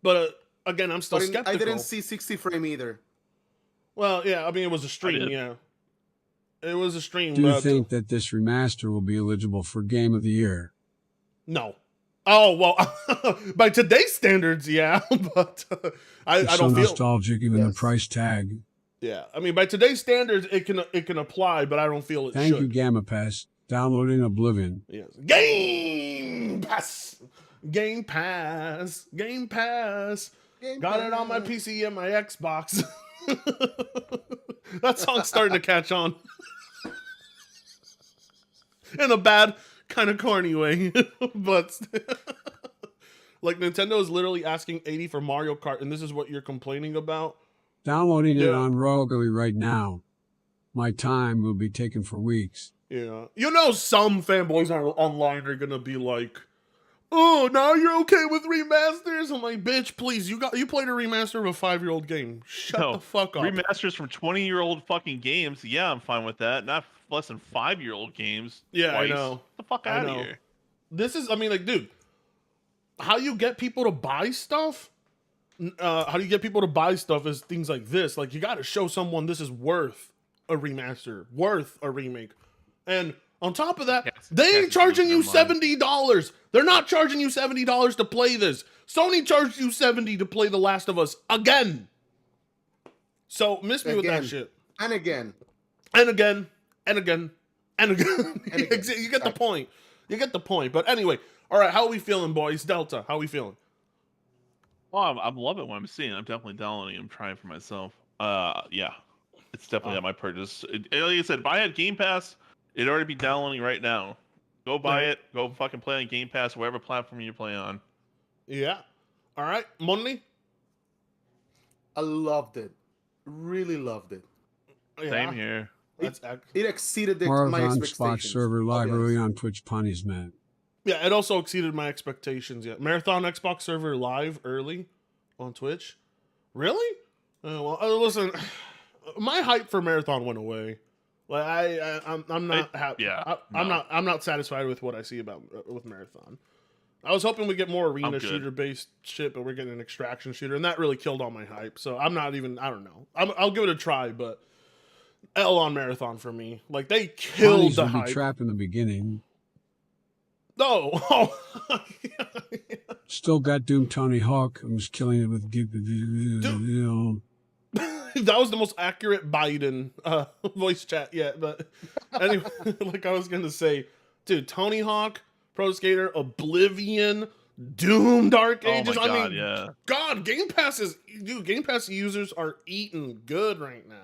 but again, I'm still skeptical. I didn't see 60 frame either. Well, yeah, I mean, it was a stream, yeah. It was a stream. Do you think that this remaster will be eligible for Game of the Year? No. Oh, well, by today's standards, yeah, but I It's don't so feel nostalgic, even the price tag. Yeah, I mean, by today's standards, it can apply, but I don't feel it Thank should. you, Gamma Pass. Downloading Oblivion. Yes. Game Pass. Game Pass. Game Pass. Got it on my PC and my Xbox. That song's starting to catch on. In a bad, kind of corny way. But like, Nintendo is literally asking 80 for Mario Kart, and this is what you're complaining about? Downloading it on Roguely right now. My time will be taken for weeks. Yeah. You know, some fanboys online are gonna be like, oh, now you're okay with remasters? I'm like, bitch, please, you played a remaster of a 5-year-old game. Shut the fuck up. Remasters from 20-year-old fucking games. Yeah, I'm fine with that. Not less than 5-year-old games. Yeah, twice. I know. Get the fuck out of here. This is, I mean, like, dude, how you get people to buy stuff? How do you get people to buy stuff is things like this. Like, you got to show someone this is worth a remaster, worth a remake. And on top of that, they ain't charging you $70. They're not charging you $70 to play this. Sony charged you $70 to play The Last of Us again. So miss me with that shit. And again. And again. And again. And again. You get the point. You get the point. But anyway, all right, how are we feeling, boys? Delta, how are we feeling? Well, I'm loving what I'm seeing. I'm definitely downloading. I'm trying for myself. Yeah, it's definitely at my purchase. Like I said, if I had Game Pass, it'd already be downloading right now. Go buy it. Go fucking play on Game Pass, whatever platform you play on. Yeah. All right, Money. I loved it. Really loved it. Same here. It exceeded my Marathon expectations. Xbox server live early on Twitch Punies, man. Yeah, it also exceeded my expectations. Yeah, Marathon Xbox server live early on Twitch. Really? Listen, my hype for Marathon went away. Like I'm not happy. Yeah, I'm not satisfied with what I see with Marathon. I was hoping we get more arena shooter based shit, but we're getting an extraction shooter, and that really killed all my hype. So I'm not even. I don't know. I'll give it a try, but L on Marathon for me. Like, they killed Punies the would be hype. trapped in the beginning. No. Still got Doom Tony Hawk. I was killing it with That was the most accurate Biden voice chat yet. But anyway, like I was going to say, dude, Tony Hawk, Pro Skater, Oblivion, Doom, Dark Ages. Oh my God, I mean, yeah. God, Game Pass users are eating good right now.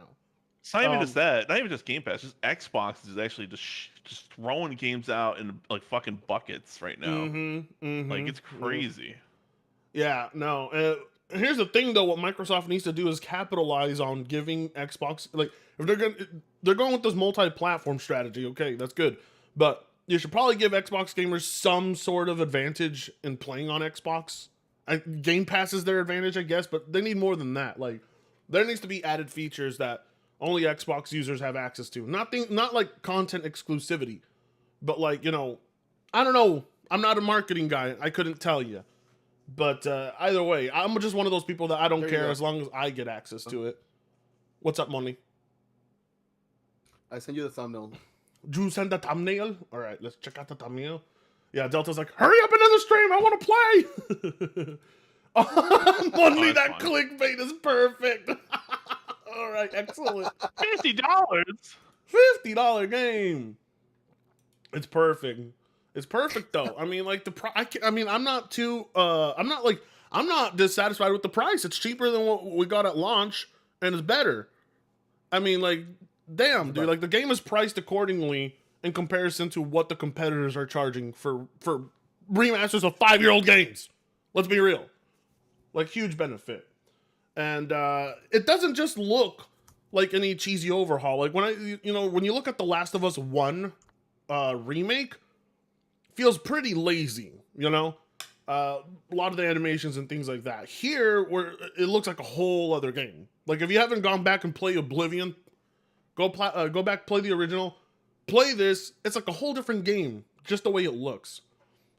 It's not even just that. Not even just Game Pass. Just Xbox is actually just throwing games out in like fucking buckets right now. Like, it's crazy. Yeah, no. Here's the thing, though. What Microsoft needs to do is capitalize on giving Xbox, like, if they're going with this multi-platform strategy. Okay, that's good, but you should probably give Xbox gamers some sort of advantage in playing on Xbox. Game Pass is their advantage, I guess, but they need more than that. Like, there needs to be added features that only Xbox users have access to. Not like content exclusivity, but like, you know, I don't know. I'm not a marketing guy. I couldn't tell you. But either way, I'm just one of those people that I don't care as long as I get access to it. What's up, Money? I sent you the thumbnail. Did you send the thumbnail? All right, let's check out the thumbnail. Yeah, Delta's like, hurry up and end the stream. I want to play. Money, that clickbait is perfect. All right, excellent. $50. $50 game. It's perfect. It's perfect though. I mean, like I'm not dissatisfied with the price. It's cheaper than what we got at launch, and it's better. I mean, like, damn, dude. Like, the game is priced accordingly in comparison to what the competitors are charging for remasters of 5-year-old games. Let's be real. Like, huge benefit, and it doesn't just look like any cheesy overhaul. Like when you look at The Last of Us 1 remake. Feels pretty lazy, you know? A lot of the animations and things like that. Here, where it looks like a whole other game. Like, if you haven't gone back and played Oblivion, go back, play the original, play this. It's like a whole different game, just the way it looks.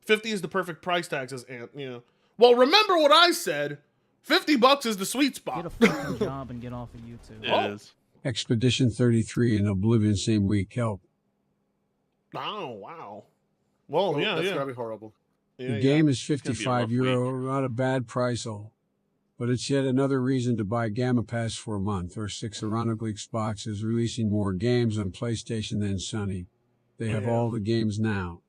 50 is the perfect price tag, says Ant, you know. Well, remember what I said. $50 is the sweet spot. Get a fucking job and get off of YouTube. It is. Expedition 33 and Oblivion same week. Help. Oh, wow. Well, That's gonna be horrible. The game is €55, not a bad price, but it's yet another reason to buy Gamma Pass for a month or 6. Ironically, Xbox is releasing more games on PlayStation than Sony. They have all the games now.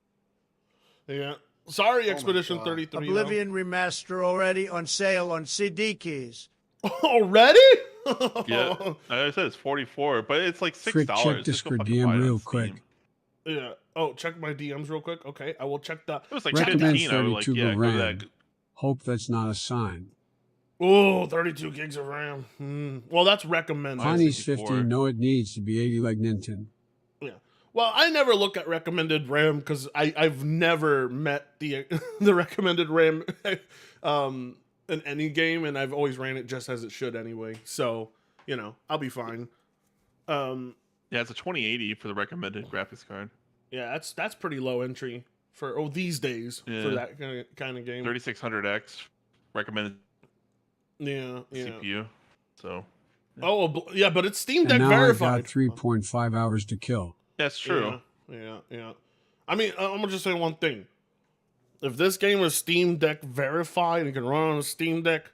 Yeah. Sorry, Expedition 33. Oblivion Remaster already on sale on CD keys. Already? Yeah. Like I said, it's $44, but it's like $6. Frick, check Discord DM real quick. Yeah. Oh, check my DMs real quick. Okay, I will check that. It was like Recommend 15. I was like, 32 yeah, GB go RAM. that. Hope that's not a sign. Oh, 32 gigs of RAM. Well, that's recommended. Honey's 50. No, it needs to be 80 like Nintendo. Yeah. Well, I never look at recommended RAM because I've never met the the recommended RAM in any game, and I've always ran it just as it should anyway. So, you know, I'll be fine. Yeah, it's a 2080 for the recommended graphics card. Yeah, that's pretty low entry for these days for that kind of game. 3600X recommended. Yeah. CPU. So. Yeah. Oh, yeah, but it's Steam Deck and now verified. I've got 3.5 hours to kill. That's true. Yeah. I mean, I'm gonna just say one thing. If this game was Steam Deck verified and can run on a Steam Deck,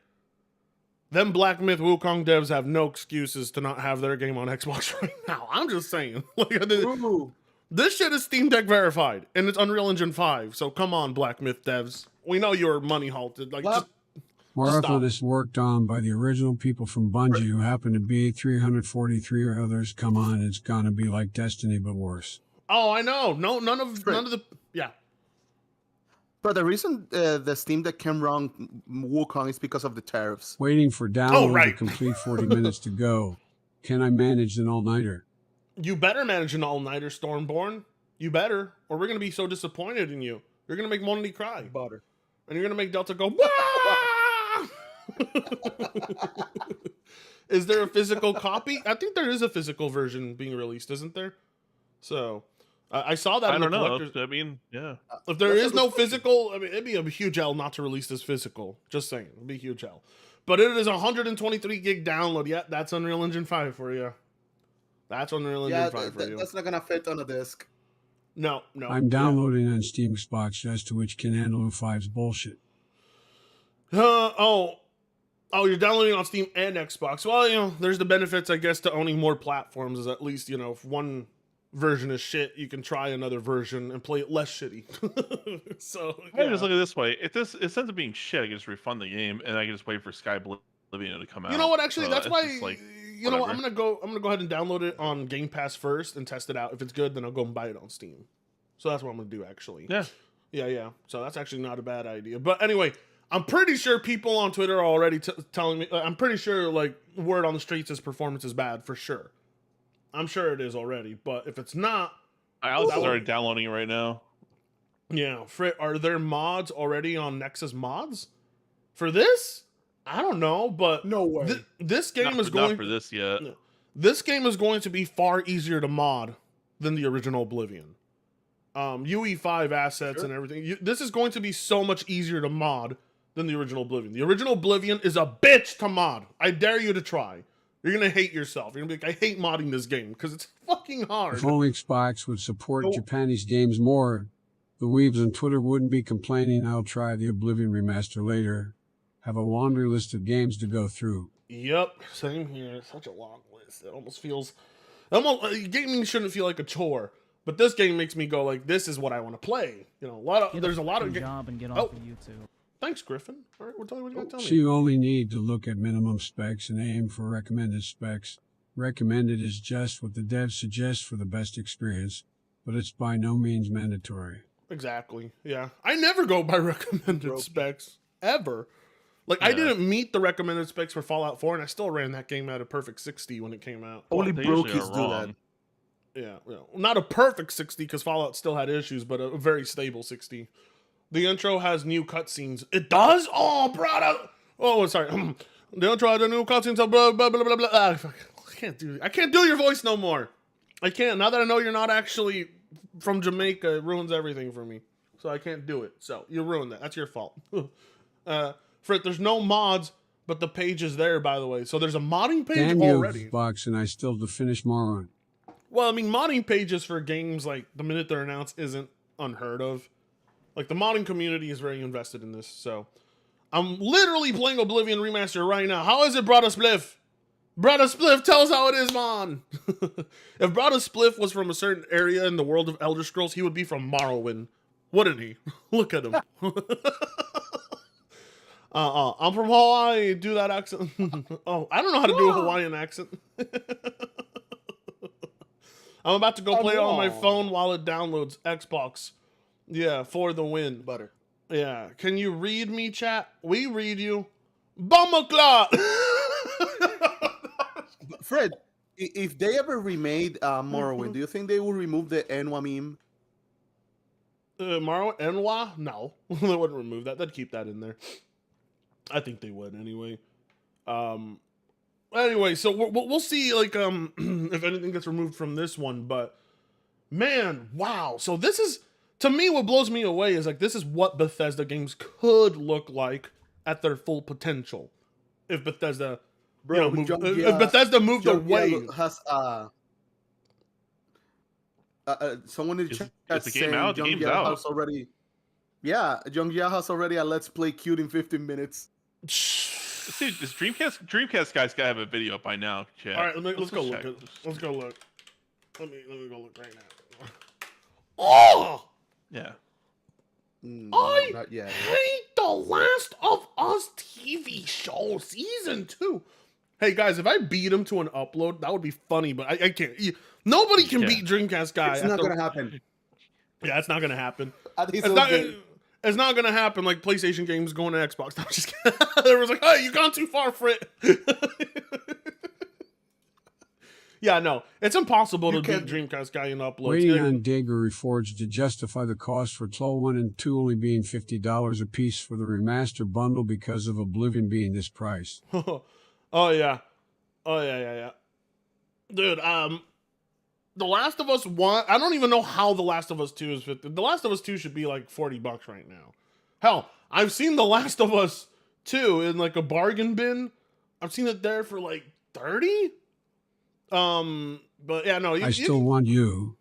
them Black Myth Wukong devs have no excuses to not have their game on Xbox right now. I'm just saying. This shit is Steam Deck verified, and it's Unreal Engine 5. So come on, Black Myth devs. We know you're money halted. More of it is worked on by the original people from Bungie who happen to be 343 or others. Come on, it's gonna be like Destiny but worse. Oh, I know. None of the. Yeah. But the reason the Steam Deck can run Wukong is because of the tariffs. Waiting for download to complete 40 minutes to go. Can I manage an all-nighter? You better manage an all-nighter, Stormborn. You better, or we're gonna be so disappointed in you. You're gonna make Monty cry. Butter. And you're gonna make Delta go, Wah! Is there a physical copy? I think there is a physical version being released, isn't there? So I saw that. I in don't the know. collector's. I mean, yeah. If there is no physical, I mean, it'd be a huge L not to release this physical. Just saying, it'd be a huge L. But it is a 123 gig download. Yeah, that's Unreal Engine 5 for you. That's Unreal Engine 5 for you. That's not gonna fit on a disc. No. I'm downloading on Steam Xbox, as to which can handle 5's bullshit. Oh, you're downloading on Steam and Xbox. Well, you know, there's the benefits, I guess, to owning more platforms. Is at least, you know, if one version is shit, you can try another version and play it less shitty. So I just look at it this way: if it ends up being shit, I can just refund the game and I can just wait for Sky Oblivion to come out. You know what? Actually, So that's it's why. just like, you know what? whatever. I'm gonna go ahead and download it on Game Pass first and test it out. If it's good, then I'll go and buy it on Steam. So that's what I'm gonna do. Actually, yeah. So that's actually not a bad idea. But anyway, I'm pretty sure people on Twitter are already telling me. I'm pretty sure like word on the streets is performance is bad for sure. I'm sure it is already. But if it's not, Alex is already downloading it right now. Yeah, are there mods already on Nexus mods for this? I don't know, but no way. This game is going not for this yet. this game is going to be far easier to mod than the original Oblivion. UE5 assets and everything. This is going to be so much easier to mod than the original Oblivion. The original Oblivion is a bitch to mod. I dare you to try. You're going to hate yourself. You're going to be like, I hate modding this game because it's fucking hard. If only Xbox would support Japanese games more, the weebs on Twitter wouldn't be complaining. I'll try the Oblivion Remaster later. Have a laundry list of games to go through. Yep, same here. Such a long list. It almost feels... gaming shouldn't feel like a chore. But this game makes me go like, this is what I want to play. You know, there's a lot of job and get off of YouTube. Thanks, Griffin. All right, tell me what you got to tell me. So you only need to look at minimum specs and aim for recommended specs. Recommended is just what the devs suggest for the best experience, but it's by no means mandatory. Exactly. Yeah, I never go by recommended specs ever. Like I didn't meet the recommended specs for Fallout 4, and I still ran that game at a perfect 60 when it came out. Only brokies do that. Yeah, not a perfect 60 because Fallout still had issues, but a very stable 60. The intro has new cutscenes. It does? Oh, brother. Oh, sorry. The intro has a new cutscenes. Blah, blah, blah, blah, blah. I can't do your voice no more. I can't. Now that I know you're not actually from Jamaica, it ruins everything for me. So I can't do it. So you ruined that. That's your fault. Frit, there's no mods, but the page is there, by the way. So there's a modding page already. Box, and I still have to finish Morrowind. Well, I mean, modding pages for games like the minute they're announced isn't unheard of. Like, the modding community is very invested in this, so... I'm literally playing Oblivion Remaster right now. How is it, Brother Spliff? Brother Spliff, tell us how it is, man! If Brother Spliff was from a certain area in the world of Elder Scrolls, he would be from Morrowind. Wouldn't he? Look at him. I'm from Hawaii. Do that accent. Oh, I don't know how to do a Hawaiian accent. I'm about to go play it on my phone while it downloads Xbox. Yeah, for the win. Butter. Yeah. Can you read me, chat? We read you. Bumaclot! Fred, if they ever remade Morrowind, do you think they will remove the Enwa meme? Morrowind? Enwa? No. They wouldn't remove that. They'd keep that in there. I think they would anyway. Anyway, so we'll see, like, if anything gets removed from this one, but man, wow. So this is, to me, what blows me away is, like, this is what Bethesda games could look like at their full potential. If Bethesda, if Bethesda moved away. Has, someone in the chat the game out? The game's out. Has already, yeah, Young Ya has already a Let's Play queued in 15 minutes. Dude, this Dreamcast guy's gotta have a video up by now. Chat. All right, let's go look. Let's go look. Let me go look right now. Oh, yeah. I not yet. hate The Last of Us TV show season 2. Hey guys, if I beat him to an upload, that would be funny. But I can't. Nobody can beat Dreamcast guy. It's not gonna happen. Yeah, it's not gonna happen. It's not gonna happen like PlayStation games going to Xbox. No, I'm just kidding. There was like, hey, you gone too far, Frit. Yeah, no, it's impossible to beat Dreamcast guy in uploads. Waiting on Digger Reforged to justify the cost for Troll 1 and 2 only being $50 a piece for the remaster bundle because of Oblivion being this price. Oh yeah, dude. The Last of Us 1, I don't even know how The Last of Us 2 is 50. The Last of Us 2 should be like $40 right now. Hell, I've seen The Last of Us 2 in like a bargain bin. I've seen it there for like 30. But yeah, no. I still want you.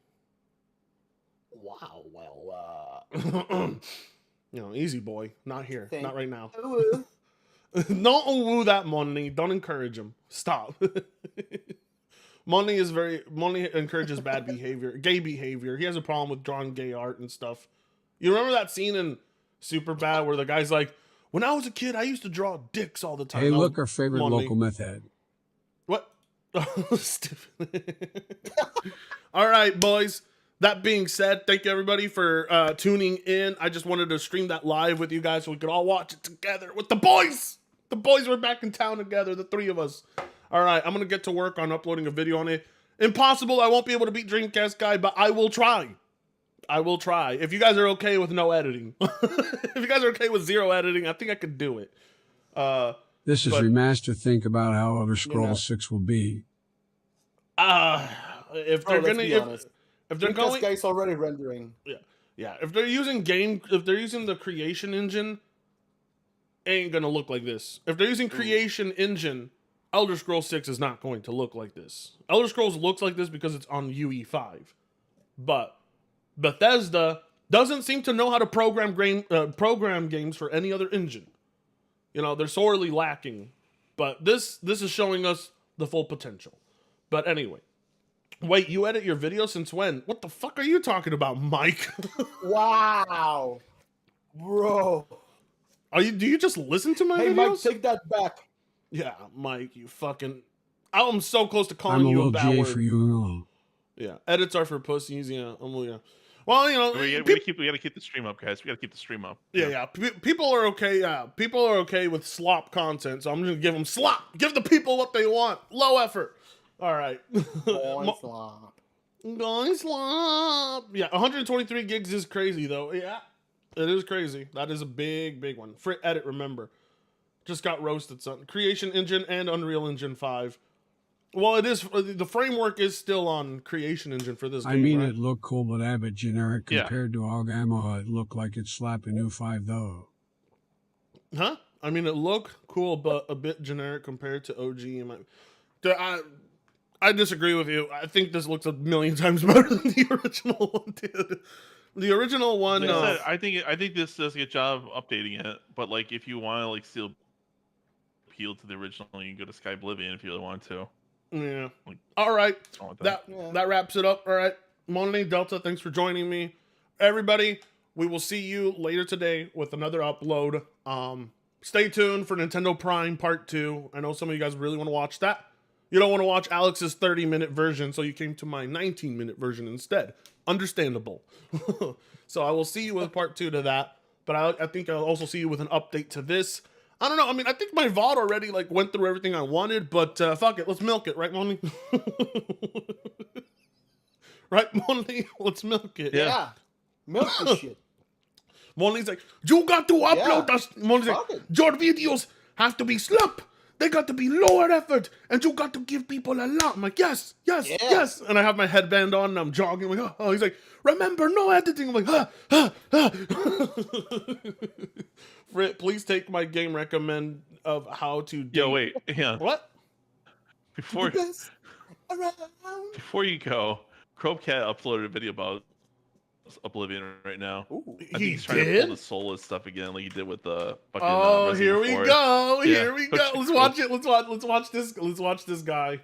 Wow, well, easy boy. Not here. Not right now. Don't woo that money. Don't encourage him. Stop. Money encourages bad behavior, gay behavior. He has a problem with drawing gay art and stuff. You remember that scene in Superbad where the guy's like, when I was a kid, I used to draw dicks all the time. Hey, look, our favorite local meth head. What? All right, boys. That being said, thank you everybody for tuning in. I just wanted to stream that live with you guys so we could all watch it together with the boys. The boys were back in town together, the three of us. All right, I'm going to get to work on uploading a video on it. Impossible, I won't be able to beat Dreamcast guy, but I will try. I will try. If you guys are okay with no editing. If you guys are okay with zero editing, I think I could do it. This is Remaster. Think about how Elder Scrolls 6 will be. If Bro, they're let's gonna, be honest. if they're Lucas going, guy's already rendering. Yeah. If they're using the creation engine, it ain't gonna look like this. If they're using creation engine, Elder Scrolls 6 is not going to look like this. Elder Scrolls looks like this because it's on UE5, but Bethesda doesn't seem to know how to program games for any other engine. You know, they're sorely lacking, but this is showing us the full potential. But anyway, wait, you edit your video since when? What the fuck are you talking about, Mike? Wow, bro. Do you just listen to my videos? Mike, take that back. Yeah, Mike, you fucking. I'm so close to calling I'm a you a little bad J word. for you and all. Yeah, edits are for pussies. Yeah, yeah. Well, you know, we gotta keep the stream up, guys. We gotta keep the stream up. Yeah. People are okay. Yeah, people are okay with slop content, so I'm just gonna give them slop. Give the people what they want. Low effort. All right. Going slop. Going slop. Yeah, 123 gigs is crazy though. Yeah, it is crazy. That is a big one. For edit, remember, just got roasted. Son. Creation Engine and Unreal Engine 5. Well, it is. The framework is still on Creation Engine for this game. I mean, right? it looked cool, but a bit generic compared to Algamo. It looked like it's slapping U5 though. Huh? I mean, it looked cool, but a bit generic compared to OG. I disagree with you. I think this looks a million times better than the original one did. The original one. Like I said, I think this does a good job updating it. But like, if you want to like still appeal to the original, you can go to Sky Oblivion if you really want to. Yeah. All right. That wraps it up. All right. Monday Delta, thanks for joining me. Everybody, we will see you later today with another upload. Stay tuned for Nintendo Prime Part 2. I know some of you guys really want to watch that. You don't want to watch Alex's 30-minute version, so you came to my 19-minute version instead. Understandable. So I will see you with Part 2 to that. But I think I'll also see you with an update to this. I don't know. I mean, I think my VOD already like went through everything I wanted, but fuck it. Let's milk it, right, Monty? Right, Monty? Let's milk it. Yeah. Milk this shit. Monty's like, you got to upload us. Monty's like, your videos have to be slap. They got to be lower effort, and you got to give people a lot. I'm like, yes. And I have my headband on, and I'm jogging. I'm like, oh. He's like, remember, no editing. I'm like, Frit, please take my game recommend of how to do. Yo, wait, yeah. What? Before you go, Crowbcat uploaded a video about Oblivion right now. Ooh, I think he's trying to pull the soulless stuff again, like he did with the fucking. Here we go. Yeah. Here we go. Let's watch it. Let's watch this. Let's watch this guy.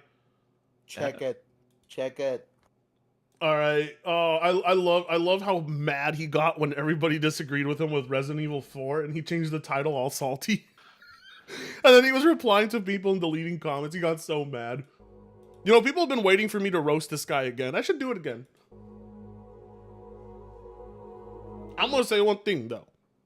Check it. All right. Oh, I love how mad he got when everybody disagreed with him with Resident Evil 4, and he changed the title all salty. And then he was replying to people and deleting comments. He got so mad. You know, people have been waiting for me to roast this guy again. I should do it again. I'm gonna say one thing though.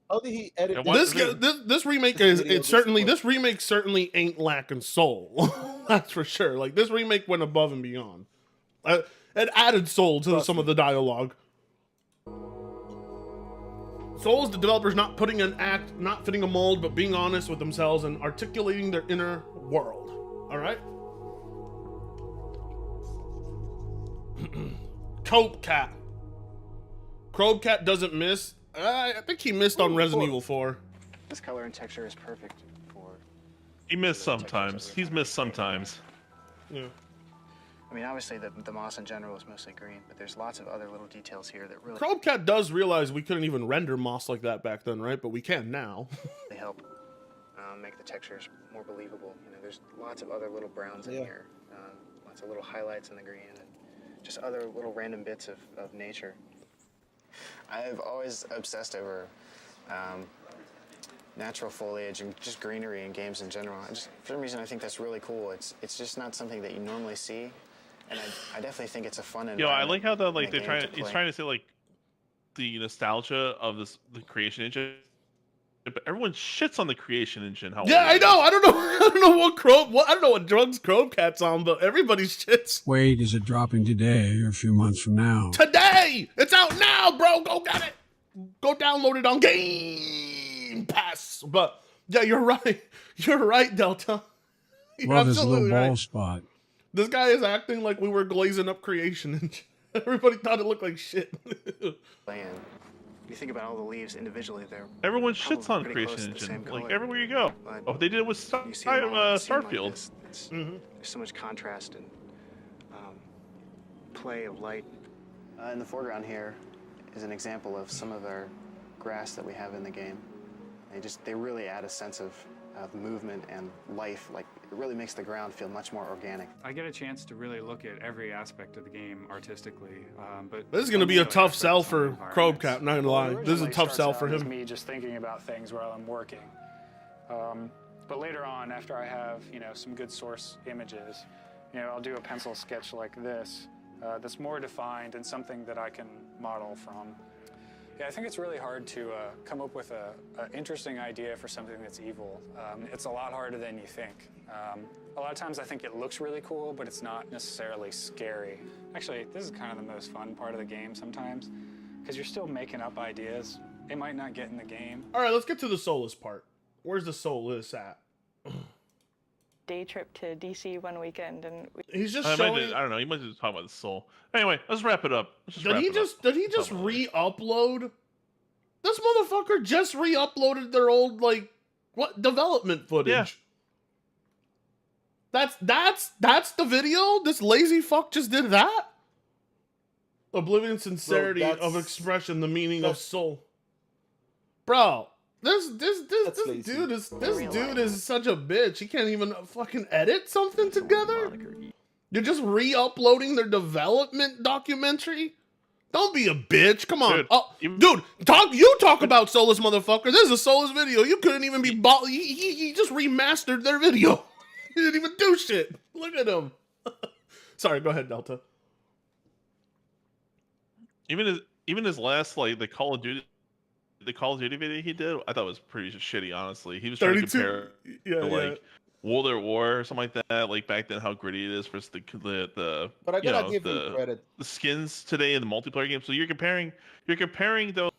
How did he edit this remake? This remake certainly ain't lacking soul. That's for sure. Like this remake went above and beyond. It added soul to some of the dialogue. Soul is the developers not putting an act, not fitting a mold, but being honest with themselves and articulating their inner world. All right. Crowbcat. Crowbcat doesn't miss. I think he missed on Resident Evil 4. This color and texture is perfect for. He missed sometimes. He's missed sometimes. Yeah. I mean, obviously the moss in general is mostly green, but there's lots of other little details here that really. Crowbcat does realize we couldn't even render moss like that back then, right? But we can now. They help make the textures more believable. You know, there's lots of other little browns in here, lots of little highlights in the green, and just other little random bits of nature. I've always obsessed over natural foliage and just greenery in games in general. For some reason, I think that's really cool. It's just not something that you normally see, and I definitely think it's a fun environment. Yo, I like how he's trying to say like the nostalgia of the creation engine, but everyone shits on the creation engine. I know. I don't know what drugs Crowbcat's on, but everybody shits. Wait, is it dropping today or a few months from now? Today! It's out now, bro! Go get it! Go download it on Game Pass. But, yeah, you're right. You're right, Delta. You're Love his little absolutely ball right. spot. This guy is acting like we were glazing up creation and everybody thought it looked like shit. Land. You think about all the leaves individually, they're Everyone shits on pretty close Creation to the same Engine. Like color. everywhere you go. Oh, they did it with You see them all in a scene like Starfield. this, there's so much contrast and play of light. In the foreground here is an example of some of our grass that we have in the game. They really add a sense of movement and life. Like, it really makes the ground feel much more organic. I get a chance to really look at every aspect of the game artistically, but This is going to be a tough sell for Crowbcat, not gonna lie. This is a tough sell for It's him. me just thinking about things while I'm working. But later on, after I have, some good source images, I'll do a pencil sketch like this that's more defined and something that I can model from. Yeah, I think it's really hard to come up with an interesting idea for something that's evil. It's a lot harder than you think. A lot of times I think it looks really cool, but it's not necessarily scary. Actually, this is kind of the most fun part of the game sometimes, because you're still making up ideas. They might not get in the game. All right, let's get to the Solus part. Where's the Solus at? Day trip to DC one weekend, and He's just I showing. don't know. He might just talk about the soul. Anyway, let's wrap it up. Did he just re-upload? This motherfucker just re-uploaded their old development footage. Yeah. That's the video. This lazy fuck just did that. Oblivion sincerity of expression, the meaning of soul. Bro, this dude is such a bitch. He can't even fucking edit something together. You're just re-uploading their development documentary. Don't be a bitch. Come on. Dude, talk about Solus, motherfucker. This is a Solus video. You couldn't even be he just remastered their video. He didn't even do shit. Look at him. Sorry, go ahead, Delta. Even his last the Call of Duty video he did, I thought was pretty shitty, honestly. He was trying to compare World at War or something like that, like back then, how gritty it is versus the But I gotta give him credit. The skins today in the multiplayer game. So you're comparing though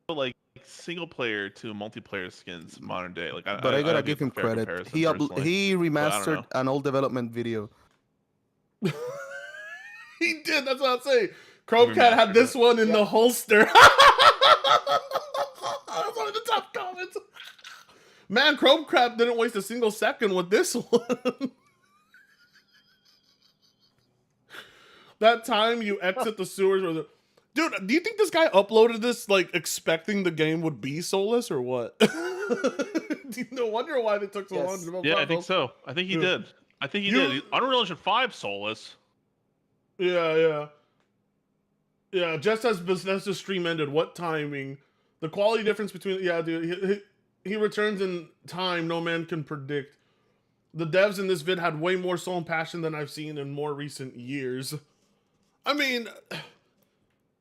like single player to multiplayer skins modern day. Like, But I gotta give him credit. He remastered an old development video. He did. That's what I'm saying. Crowbcat had this one in the holster. That's one of the top comments. Man, Crowbcat didn't waste a single second with this one. That time you exit the sewers or dude, do you think this guy uploaded this expecting the game would be Solus or what? No wonder why they took so long to develop. Yeah, I think so. I think he did. I think he did. Unreal Engine 5 Solus. Yeah. Just as Bethesda's stream ended, what timing? The quality difference between dude. He returns in time no man can predict. The devs in this vid had way more soul and passion than I've seen in more recent years. I mean,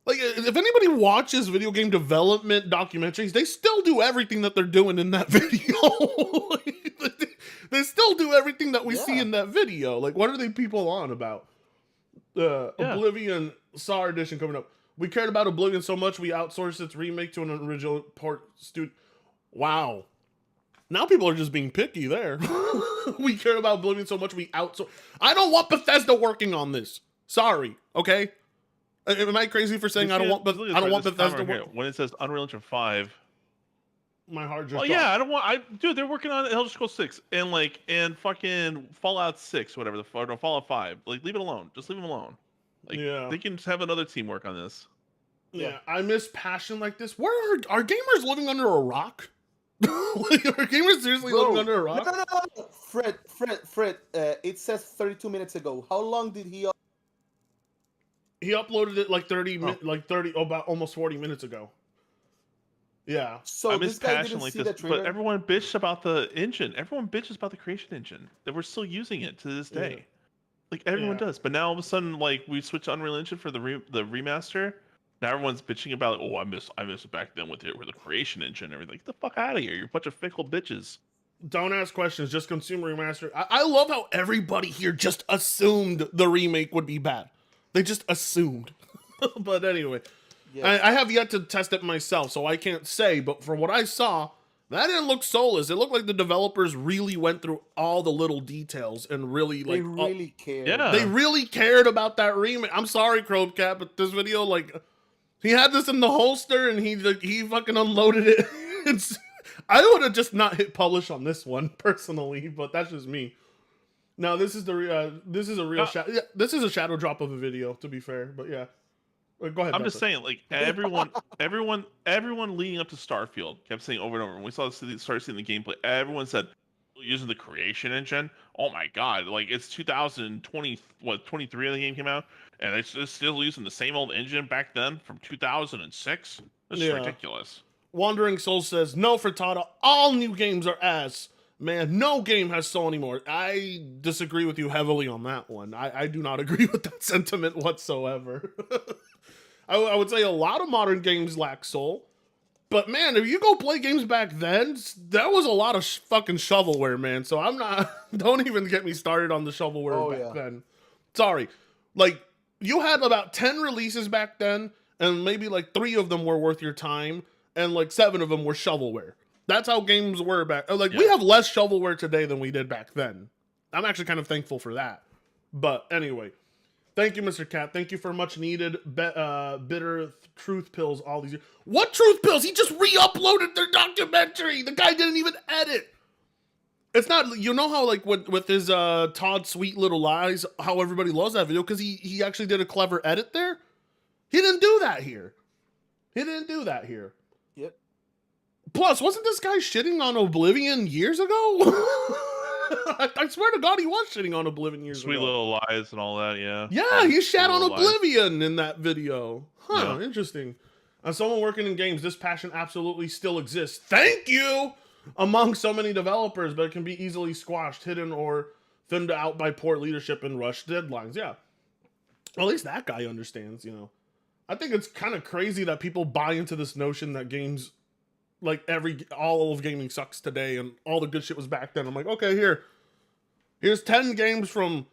if anybody watches video game development documentaries, they still do everything that they're doing in that video. They still do everything that we see in that video. What are they people on about? Oblivion SAR edition coming up. We cared about Oblivion so much we outsourced its remake to an original port studio. Wow. Now people are just being picky there. We cared about Oblivion so much we outsourced. I don't want Bethesda working on this. Sorry, okay? Am I crazy for saying I don't want Bethesda working? When it says Unreal Engine 5, my heart just dude, they're working on Elder Scrolls 6 and fucking Fallout 6, whatever Fallout 5. Leave it alone. Just leave them alone. They can just have another team work on this. Yeah, I miss passion like this. Where are gamers living under a rock? Are gamers seriously living under a rock? No. Fred. It says 32 minutes ago. How long did he? He uploaded it about almost 40 minutes ago. Yeah. So I miss passion like this, but everyone bitched about the engine. Everyone bitches about the creation engine. That we're still using it to this day. Everyone does. But now all of a sudden, we switch to Unreal Engine for the remaster. Now everyone's bitching about I miss it back then with the creation engine and everything. Get the fuck out of here! You're a bunch of fickle bitches. Don't ask questions. Just consume remaster. I love how everybody here just assumed the remake would be bad. They just assumed. But anyway, I have yet to test it myself, so I can't say. But from what I saw, That didn't look soulless. It looked like the developers really went through all the little details and really They like really cared. Yeah. they really cared about that remake. I'm sorry, Crowbcat, but this video, like, he had this in the holster and he fucking unloaded it. I would have just not hit publish on this one personally, but that's just me. Now this is a real shadow. Yeah, this is a shadow drop of a video, to be fair. But yeah, go ahead. I'm just saying, like everyone leading up to Starfield kept saying over and over. When we started seeing the gameplay, everyone said using the creation engine. Oh my god, like it's 2020, 23 the game came out, and it's still using the same old engine back then from 2006. This is ridiculous. Wandering Soul says, no, Frittata, all new games are ass. Man, no game has soul anymore. I disagree with you heavily on that one. I do not agree with that sentiment whatsoever. I would say a lot of modern games lack soul. But man, if you go play games back then, that was a lot of fucking shovelware, man. So I'm not, don't even get me started on the shovelware back then. Sorry. Like, you had about 10 releases back then, and maybe like 3 of them were worth your time, and like 7 of them were shovelware. That's how games were back. Like, we have less shovelware today than we did back then. I'm actually kind of thankful for that. But anyway, thank you, Mr. Cat. Thank you for much needed bitter truth pills all these years. What truth pills? He just re-uploaded their documentary. The guy didn't even edit. It's not, you know how like with his Todd Sweet Little Lies, how everybody loves that video because he actually did a clever edit there? He didn't do that here. Yep. Plus, wasn't this guy shitting on Oblivion years ago? I swear to God, he was shitting on Oblivion years ago. Sweet Little Lies and all that, yeah. Yeah, he shat on Oblivion in that video. Huh, interesting. As someone working in games, this passion absolutely still exists. Thank you! Among so many developers, but it can be easily squashed, hidden, or thinned out by poor leadership and rushed deadlines. Yeah. Well, at least that guy understands, you know. I think it's kind of crazy that people buy into this notion that games, like all of gaming sucks today and all the good shit was back then. I'm like, okay, here's 10 games from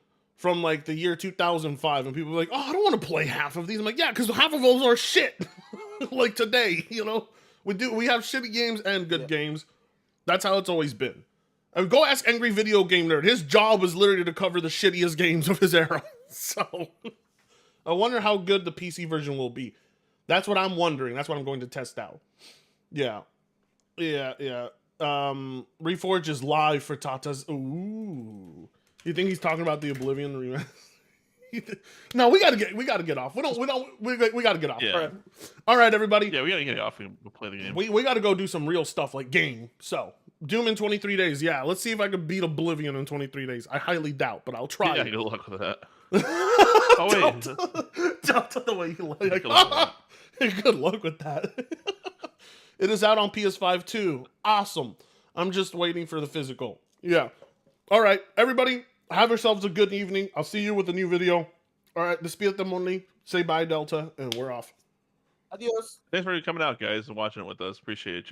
like the year 2005, and people are like, oh, I don't want to play half of these. I'm like, yeah, because half of those are shit. Like today, you know, we have shitty games and good games. That's how it's always been. I mean, go ask Angry Video Game Nerd. His job was literally to cover the shittiest games of his era. So I wonder how good the PC version will be. That's what I'm wondering. That's what I'm going to test out. Yeah. Reforge is live for Tata's. Ooh. You think he's talking about the Oblivion Remaster? No, we gotta get off. We gotta get off. Yeah. All right, everybody. Yeah, we gotta get off and play the game. We gotta go do some real stuff like game. So Doom in 23 days. Yeah, let's see if I can beat Oblivion in 23 days. I highly doubt, but I'll try. Yeah, good luck with that. Oh wait, don't the way you like. Good luck with that. It is out on PS5 too. Awesome. I'm just waiting for the physical. Yeah. All right, everybody. Have yourselves a good evening. I'll see you with a new video. All right, despídete, Monly. Say bye, Delta, and we're off. Adios. Thanks for coming out, guys, and watching it with us. Appreciate you.